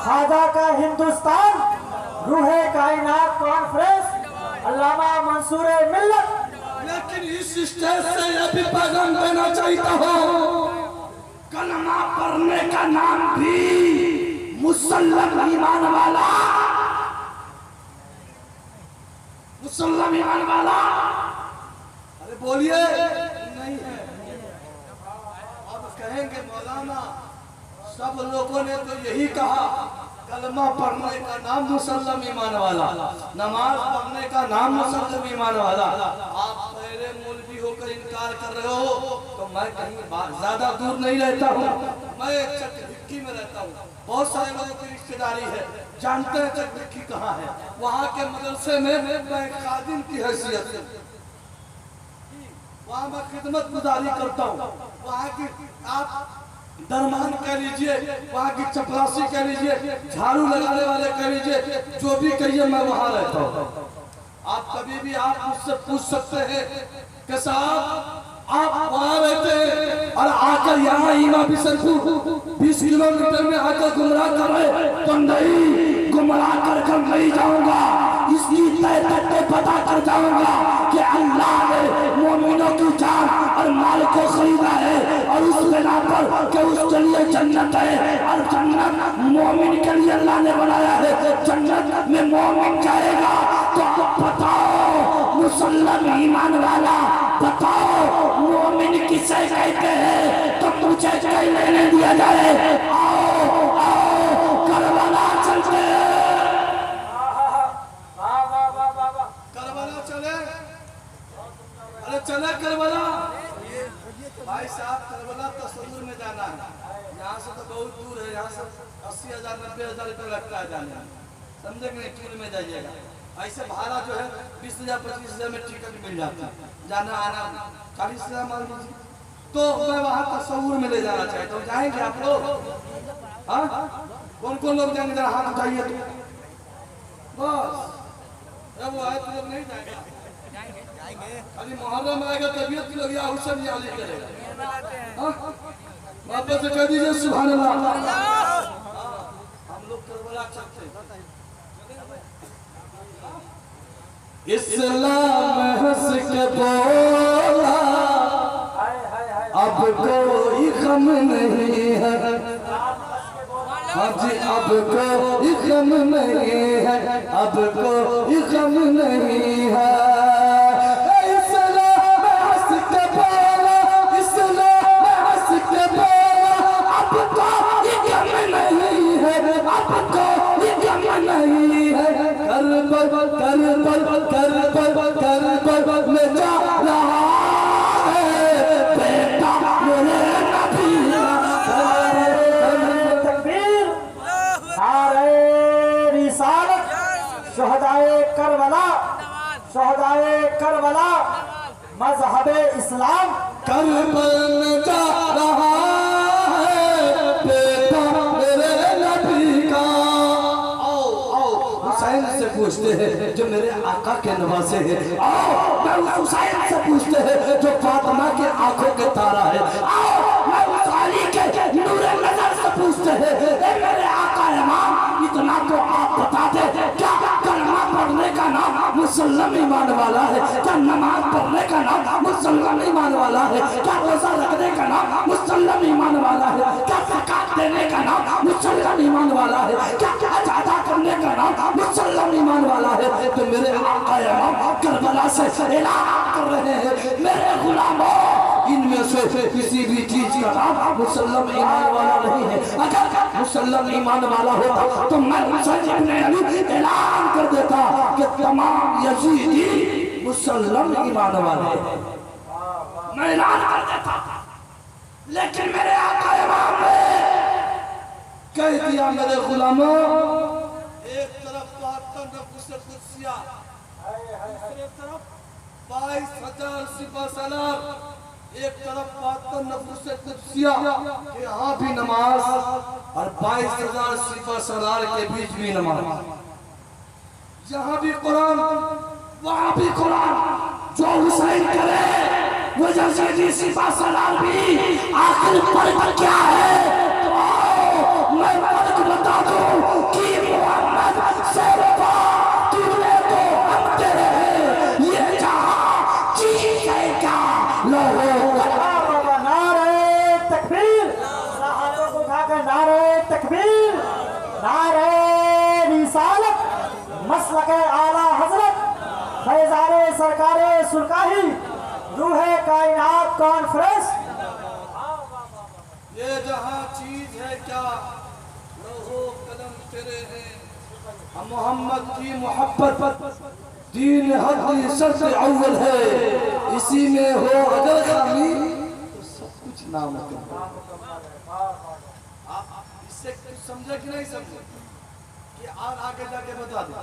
खाजा का हिंदुस्तान, रूहे कायनात कॉन्फ्रेंस, अल्लामा मंसूर मिल्लत। लेकिन इस स्टेज से यह भी पैगाम देना चाहता हूँ, कलमा पढ़ने का नाम भी मुसल्लम ईमान वाला, मुसल्लम ईमान वाला। अरे बोलिए नहीं है। अब कहेंगे मौलाना सब लोगों ने तो यही कहा, कलमा पढ़ने का नाम मुसल्लम ईमान वाला, नमाज पढ़ने का नाम मुसल्लम ईमान वाला। आप पहले मौलवी होकर इनकार कर रहे हो तो मैं कहीं ज्यादा दूर नहीं रहता हूँ, मैं चकभिक्की में रहता हूँ। बहुत सारे लोगों की रिश्तेदारी है, जानते हैं चकभिक्की कहाँ है। वहाँ के मदरसे में मैं खादिम की हैसियत से वहाँ मैं खिदमत गुजारी करता हूँ। वहाँ की आप दरमान कह लीजिए, वहाँ की चपरासी कह लीजिए, झाड़ू लगाने वाले कह लीजिए, जो भी कहिए मैं वहाँ रहता हूँ। आप कभी भी आप मुझसे पूछ सकते हैं कि साहब आप वहाँ रहते हैं और आकर यहाँ ईमा बिशनपुर 20 किलोमीटर में आकर गुमराह कर रहे, तो नहीं, गुमराह कर नहीं जाऊंगा। इसकी तय तय पता कर जाऊंगा कि अल्लाह ने मोमिनों की जान और माल को खरीदा है और उस बिना पर कि उसके लिए जन्नत है और जन्नत मोमिन के लिए अल्लाह ने बनाया है। जन्नत में मोमिन जाएगा तो बताओ मुसल्लम ईमान वाला, बताओ मोमिन किसे कहते हैं? तो मुझे कहीं लेने दिया जाए। आओ आओ करबला चलते हैं। करबला चले, अरे चले करबला। भाई साहब करबला तस्वीर में जाना है, यहाँ से तो बहुत दूर है, यहाँ से 80,000 90,000 रुपये लगता है जाने, समझे कि नहीं? टूर में जाइएगा, ऐसे भाड़ा जो है 20,000 25,000 में टिकट मिल जाता है, जाना आना 40,000 मान लीजिए। तो मैं वहाँ तस्वीर में ले जाना चाहता हूँ, जाएंगे आप लोग? हाँ, कौन कौन लोग जाएंगे? जरा हाथ उठाइए तो बस। जब वो आए तो लोग नहीं जाएंगे, खाली मुहर्रम आएगा तबीयत की लोग या हुसैन याली करेगा। वापस से कह दीजिए सुभान अल्लाह। हम लोग करबला चलते हैं। इस्लाम हंस के बोला अब कोई गम नहीं है, हाँ जी अब कोई गम नहीं है, अब कोई गम नहीं है। इस्लाम हंस के बोला, इस्लाम हंस के बोला अब कोई गम नहीं है, अब कोई गम नहीं है। करबल करबल करबल करबल में जा रहा है बेटा मेरे नबी। तकबीर, नारे रिसालत, शहदाए करबला, शहदाए करबला, मजहबे इस्लाम। करबल में जा रहा है बेटा मेरे नबी का। आओ आओ हुसैन से पूछते हैं जो मेरे आका के नवासे हैं। आओ मैं उस हुसैन से पूछते हैं जो फातिमा के आंखों के तारा है। आओ मैं उस अली के नूरे नजर से पूछते हैं ए मेरे आका इमाम, इतना तो आप बता दे क्या कलमा पढ़ने का नाम मुसल्लम ईमान वाला है? क्या नमाज पढ़ने का नाम मुसल्लम ईमान वाला है? क्या रोजा रखने का नाम मुसल्लम ईमान वाला है? क्या ज़कात देने का नाम मुसल्लम ईमान वाला है? क्या हज अदा करने का नाम मुसल्लम ईमान वाला है? तो मेरे आका इमाम करबला से ऐलान कर रहे हैं मेरे गुलामों, इनमें से किसी भी चीज का नाम मुसल्लम ईमान वाला नहीं है। अगर मुसल्लम ईमान वाला होता तो मैं हुसैन इब्ने अली ऐलान कर देता कि तमाम यजीदी मुसल्लम ईमान वाले हैं, मैं ऐलान कर देता। लेकिन मेरे आका इमाम ने कह दिया मेरे गुलामों, एक तरफ 72 नफूस कुदसिया, दूसरी तरफ 22,000 सिपा सालार, एक तरफ 72 नफूस कुदसिया के यहाँ भी नमाज और 22,000 सिपा सालार के बीच भी नमाज, जहाँ भी कुरान वहाँ भी कुरान। जो हुसैन करे वो यजीदी सिपा सालार भी आखिर फर्क क्या है? तो आओ मैं फर्क बता दूं कि मोहम्मद सिर्फ तुमने तो हम तेरे हैं, ये जहाँ चीज है क्या लोगों। नारे तकबीर, हाथों को उठाकर नारे तकबीर, नारे रिसालत, मसलके आला हजरत, फैजाने सरकारे सुरकाही, रूहे कायनात कॉन्फ्रेंस। ये जहाँ चीज है क्या लोहो कलम तेरे हैं, हम मोहम्मद की मोहब्बत दीन हक शर्त अव्वल है, इसी में हो अगर खामी तो सब कुछ नामुमकिन। आप इससे कुछ समझे कि नहीं समझे कि आगे जाके बता दो,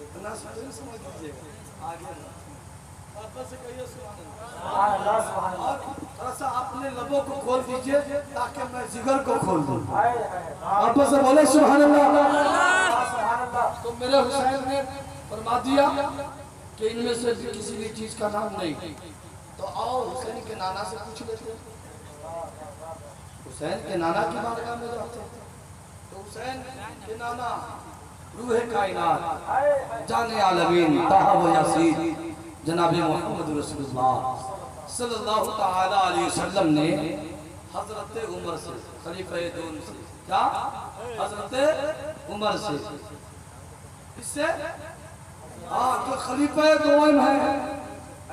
इतना समझ लीजिएगा आगे वापस से कहिए सुभान अल्लाह। और थोड़ा सा अपने लबों को खोल दीजिए ताकि मैं जिगर को खोल दूं। वापस से बोले सुभान अल्लाह। तो मेरे हुसैन ने फरमा दिया कि इनमें से किसी भी चीज का नाम नहीं। तो आओ हुसैन के नाना से पूछ लेते। हुसैन के नाना की बारगाह में जाते। तो हुसैन के नाना रूह कायनात जाने आलमीन ताहा व यासीन जनाब मोहम्मद रसूलुल्लाह सल्लल्लाहु ताला अलैहि वसल्लम ने हजरत उमर से खलीफा दोन से क्या हजरत उमर से इससे तो खलीफा दोन है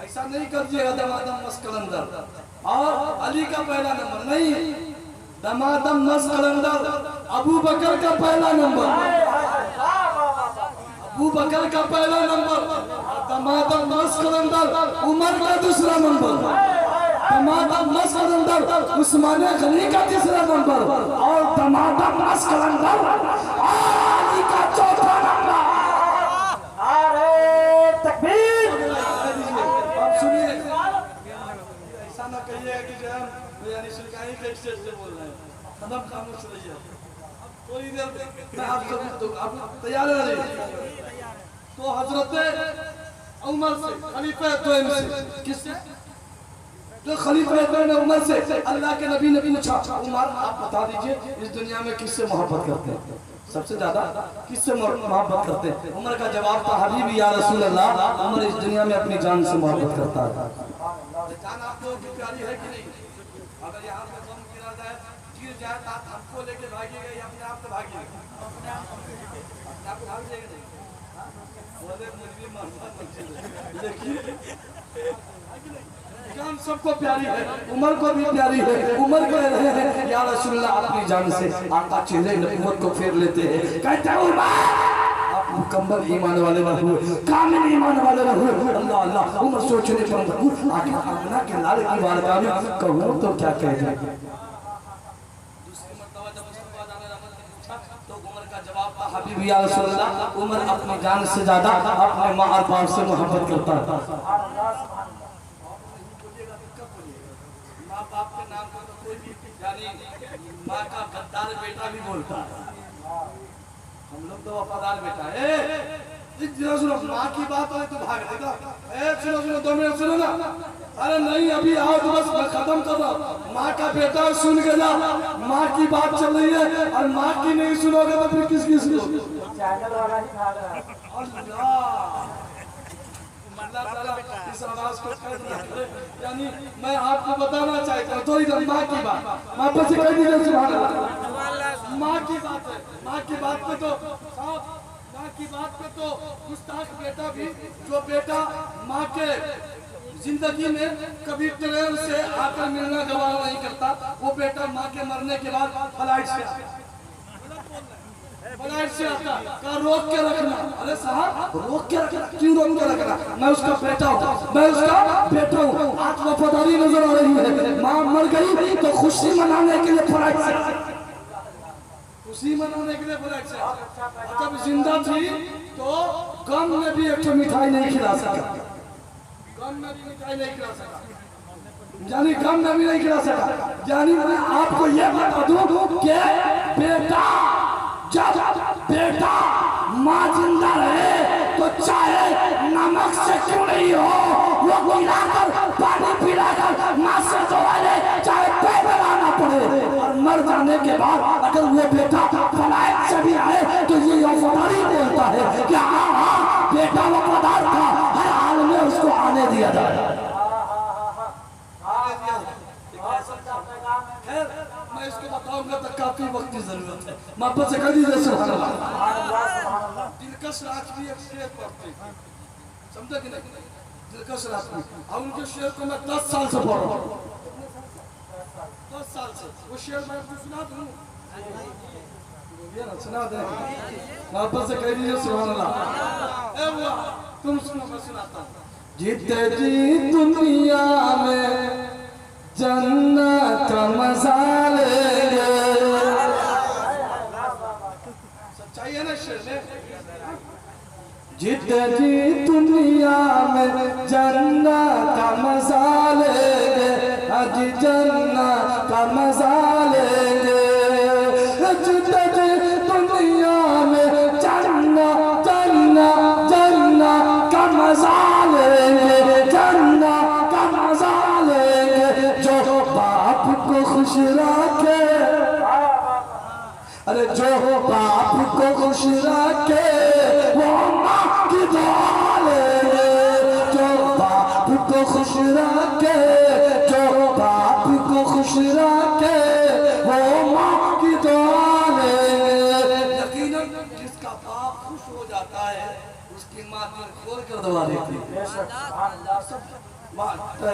ऐसा नहीं कर दिएगा दमादम मस्कलंदर और अली का पहला नंबर नहीं दमादम मस्कलंदर अबू बकर का पहला नंबर अबू बकर का पहला नंबर दमादम मस्कलंदर उमर का दूसरा नंबर दमादम मस्कलंदर उस्मान गनी का तीसरा नंबर और दमादम मस्कलंदर अली का चौथा नंबर। अरे तकबीर। अब सुनिए ऐसा ना कहिए कि जो हम यानी सुलकानी के स्टेज से बोल रहे हैं कदम खामोश रहिए थोड़ी देर मैं आप सब तो आप तैयार रहिए। तो हजरत उमर से खलीफा दोम से किससे तो खलीफा दोम उमर से अल्लाह के नबी ने पूछा उमर आप बता दीजिए इस दुनिया में किससे मोहब्बत करते हैं सबसे ज्यादा किससे मोहब्बत करते हैं। उमर का जवाब था हबीबी या रसूल अल्लाह उमर इस दुनिया में अपनी जान से मोहब्बत करता है। जान आप लोगों की प्यारी है कि नहीं? अगर यहाँ पे बम गिरा जाए गिर जाए तो आप हमको लेके भागिएगा या अपने आप से भागिएगा? अपने आप को भाग जाएगा नहीं बोले मुझे मोहब्बत लेकिन जान सबको प्यारी है उमर को भी प्यारी है। उमर कह रहे हैं या रसूलल्लाह अपनी जान से आका चेहरे नबूवत को फेर लेते हैं कहते हैं उमर आप मुकम्मल ईमान वाले न हुए कामिल ईमान वाले न हुए। अल्लाह अल्लाह उमर सोचने पर मजबूर आके आमना के लाल की बारगाह में कहूं तो क्या कह जाए। दूसरी मर्तबा जब मुस्तफा जाने रहमत ने पूछा तो उमर का जवाब था हबीबी या रसूलल्लाह उमर अपनी जान से ज्यादा अपने मां और बाप से मोहब्बत करता है। माँ बाप के नाम पर तो कोई भी यानी माँ का गद्दार बेटा भी बोलता है हम लोग तो वफादार बेटा है। सुनो माँ की बात है तो भाग देगा सुनो 2 मिनट सुनो ना। अरे नहीं अभी आओ तो बस खत्म कर दो। माँ का बेटा सुन के जा माँ की बात चल रही है और माँ की नहीं सुनोगे तो फिर किसकी सुनोगे? चैनल वाला ही खा रहा है। अल्लाह ताला इस आवाज को कैद न करे। यानी मैं आपको बताना चाहता हूँ थोड़ी देर माँ की बात माँ पर से कह दीजिए सुभान अल्लाह। माँ की बात है माँ की बात पे तो माँ की बात पे तो गुस्ताख बेटा भी जो बेटा माँ के जिंदगी में कभी ट्रेन से आकर मिलना गवारा नहीं करता वो बेटा माँ के मरने के बाद फ्लाइट से आता का रोक के रखना। अरे साहब रोक के रखना क्यों रोक के रखना? मैं उसका बेटा हूँ मैं उसका बेटा हूँ। आज वफादारी नजर आ रही है। माँ मर गई तो खुशी मनाने के लिए फ्लाइट से खुशी मनाने के लिए फ्लाइट से जब जिंदा थी तो गम में भी एक मिठाई नहीं खिला सका गम में भी मिठाई नहीं खिला सका यानी गम में भी नहीं खिला सका। यानी मैं आपको ये बता दूं कि बेटा जब बेटा माँ जिंदा रहे तो चाहे नमक से क्यों नहीं हो वो पिलाकर पानी पिलाकर माँ से दवाले चाहे पैर लगाना पड़े और मर जाने के बाद अगर वो बेटा फ्लाइट से भी आए तो ये वफादारी बोलता है कि हाँ बेटा वफादार था हर हाल में उसको आने दिया जाए। मैं इसको बताऊंगा तो काफी वक्त की जरूरत है। वापस से कर दीजिए सुभान अल्लाह। दिलकश राजवी एक शेर पढ़ते समझे कि नहीं? दिलकश राजवी और उनके शेर को मैं 10 साल से पढ़ रहा हूँ 10 साल से। वो शेर मैं आपको सुना दूँ सुना दे वापस से कह दीजिए सुभान अल्लाह। तुम सुनो मैं सुनाता हूँ। जीते जी दुनिया में जन्नत का मजा लेंगे। सच्चाई है ना शेर में? जीते जी दुनिया में जन्नत का मजा लेंगे आज जन्नत का मजा लेंगे। जीते जी दुनिया में जन्नत जन्नत जन्नत का मजा लेंगे जन्नत का मजा लेंगे जो बाप को खुश रखे अरे जो बाप को खुश रखे वो माँ की दुआ ले, जो बाप को खुश रखे, जो बाप को खुश रखे वो माँ की दुआ ले। यकीनन जिसका बाप खुश हो जाता है उसकी माँ दिल खोल कर दुआ देती है।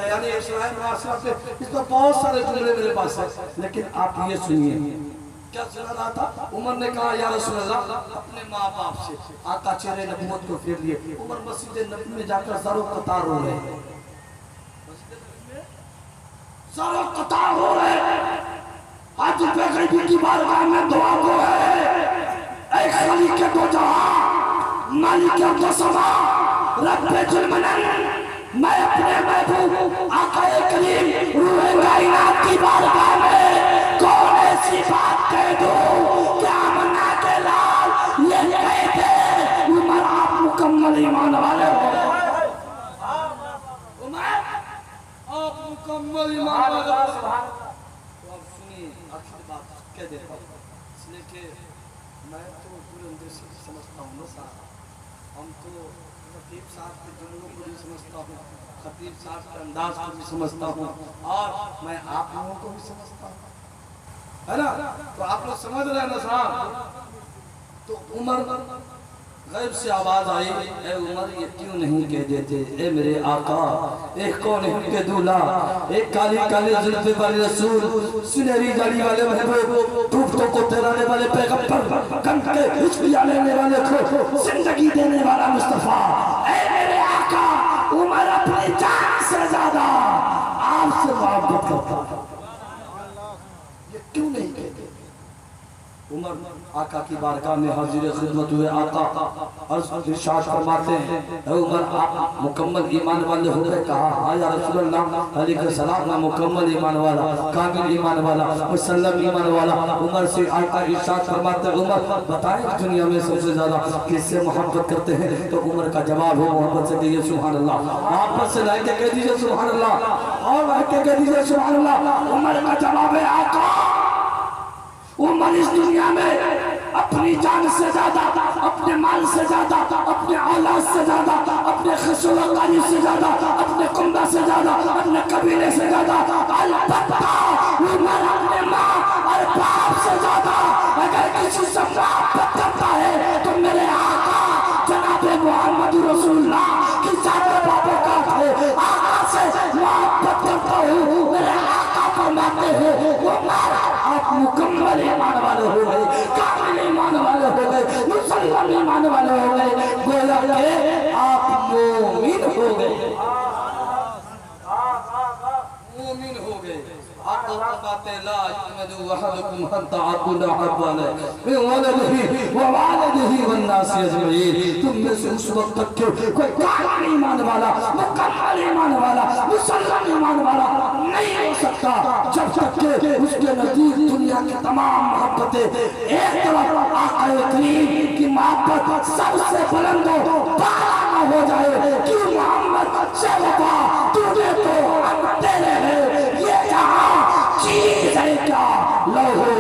यानी इसमें बहुत सारे जुमले मेरे पास है, लेकिन आप ये सुनिए क्या सुना रहा था। उमर ने कहा या रसूल अल्लाह अपने माँ बाप से आका चेहरे नबूवत को फेर लिए। उमर मस्जिद नबी में जाकर सरो कतार हो रहे, सरो कतार हो रहे। आज पे गरीबी की बारगाह में दुआ को है, ऐ खालिक के दो जहां मालिक के दो समा रब्बे जुल मनन, मैं अपने महबूब आका करीम रूहे कायनात की बारगाह में कौन ऐसी बात कह दूं क्या मन्ना के लाल ये कहते उमर आप मुकम्मल ईमान वाले हो। उमर आप मुकम्मल ईमान वाले हो। तो अब सुनिए आखिर बात कह देता हूँ, इसलिए कि मैं तो पूरे से समझता हूँ ना साहब, हम तो खतीब साहब के जुमलों को भी समझता हूँ, खतीब साहब के अंदाज को भी समझता हूँ, और मैं आप लोगों को भी समझता हूँ, है ना। तो आप लोग समझ रहे हैं ना साहब। तो उमर गैब से आवाज आई, ए उमर ये क्यों नहीं कह देते ए मेरे आका, एक कौन के दूल्हा, एक काली काली जुल्फे वाले रसूल, सुनहरी जाली वाले महबूब, टूटों को तैराने वाले पैगंबर, गम के हिचकिया लेने वाले को जिंदगी देने वाला मुस्तफा, ए मेरे आका उमर अपनी जान से ज्यादा आपसे मोहब्बत करता। ये क्यों नहीं कहते। उमर आका की बारगाह में हाजिर खिदमत हुए। आका अर्ज़ इरशाद फरमाते हैं, उमर आप मुकम्मल ईमान वाले हो गए। कहा हाँ या रसूल अल्लाह अलैहि सलाम, मैं मुकम्मल ईमान वाला, कामिल ईमान वाला, मुसल्लम ईमान वाला। उमर से आका इरशाद फरमाते हैं, उमर बताएं दुनिया में सबसे ज्यादा किससे मोहब्बत करते हैं। तो उमर का जवाब है मोहब्बत से कहिए सुभान अल्लाह, मोहब्बत से लाके कह दीजिए सुभान अल्लाह, और लाके कह दीजिए सुभान अल्लाह। उमर का जवाब है आका उमर इस दुनिया में अपनी जान से ज्यादा, अपने माल से ज्यादा, अपने औलाद से ज्यादा, अपने खसूलकारी से ज्यादा, अपने कुंबा से ज्यादा, अपने कबीले से ज्यादा, अलबत्ता उमर अपने माँ और बाप से ज्यादा अगर किसी से मोहब्बत करता है तो मेरे आका जनाबे मोहम्मद रसूलुल्लाह की जान बाबा का है। आका से मोहब्बत करता हूँ, मेरे आका फरमाते हैं उमर आप मुकम्मल ईमान वाले हो गए, कामिल ईमान वाले हो गए, मुसलमान ईमान वाले हो गए, गोया के आप मोमिन हो गए, मोमिन हो गए। आप बातें ला युमिनु अहदुकुम हत्ता अकुना हब्बाला वे वलदिही व वालिदिही वन नास अजमईन। तुम में से उस वक्त तक के कोई कामिल ईमान वाला, मुकम्मल ईमान वाला, मुसलमान ईमान वाला नहीं हो सकता जब तक के उसके नजदीक दुनिया की तमाम मोहब्बतें एक तरफ आका करीम की मोहब्बत सबसे बुलंद हो, बाला न हो जाए कि मोहम्मद से वफा तूने तो हम तेरे हैं, ये जहां चीज है क्या लौहो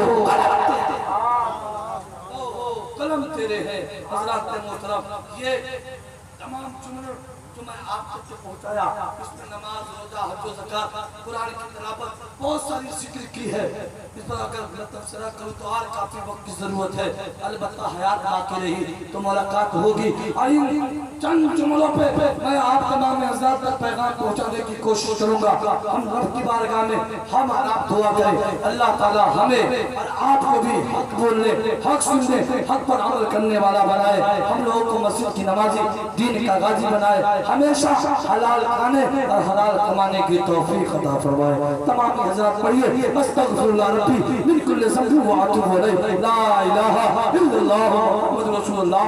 कलम तेरे हैं। हज़रात मोहतरम ये तमाम जुमले जो मैं आप तक पहुंचाया, इसमें नमाज, रोजा, हज, ज़कात, कुरान की तिलावत बहुत सारी जिक्र की है। इस पर अगर मैं तफसीर करूं तो और काफी वक्त की जरूरत है। अलबत्ता हयात बाकी रही तो मुलाकात होगी। आइए चंद जुमलों पे मैं आप तमाम हज़रात तक पैगाम पहुंचाने की कोशिश करूंगा। हम रब की बारगाह में हम आप दुआ करें, अल्लाह ताला हमें और आपको भी हक बोलने, हक सुनने, हक पर अमल करने वाला बनाए। हम लोगों को मस्जिद की नमाजी, दीन का गाजी बनाए, हमेशा हलाल खाने और हलाल कमाने की तौफीक अता फरमाए। तमाम हज़रात पढ़िए अस्तगफिरुल्लाह रब्बी मिन कुल्लि ज़ंबि व अतूबु इलैहि, ला इलाहा इल्लल्लाह मुहम्मदुर रसूलुल्लाह।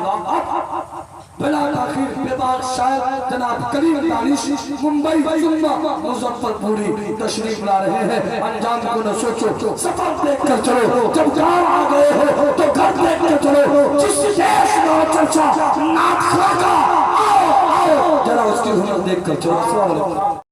बिला ताखीर बेबाक शायर जनाब करीम दानिश मुंबई जुम्मा मुजफ्फरपुरी तशरीफ ला रहे हैं। अंजाम को न सोचो, सफर देख कर चलो, जब गाँव आ गए हो तो घर देख कर चलो। जिस देश में चर्चा नाथ का आओ आओ जरा उसकी हुनर देख कर चलो। अस्सलाम वालेकुम।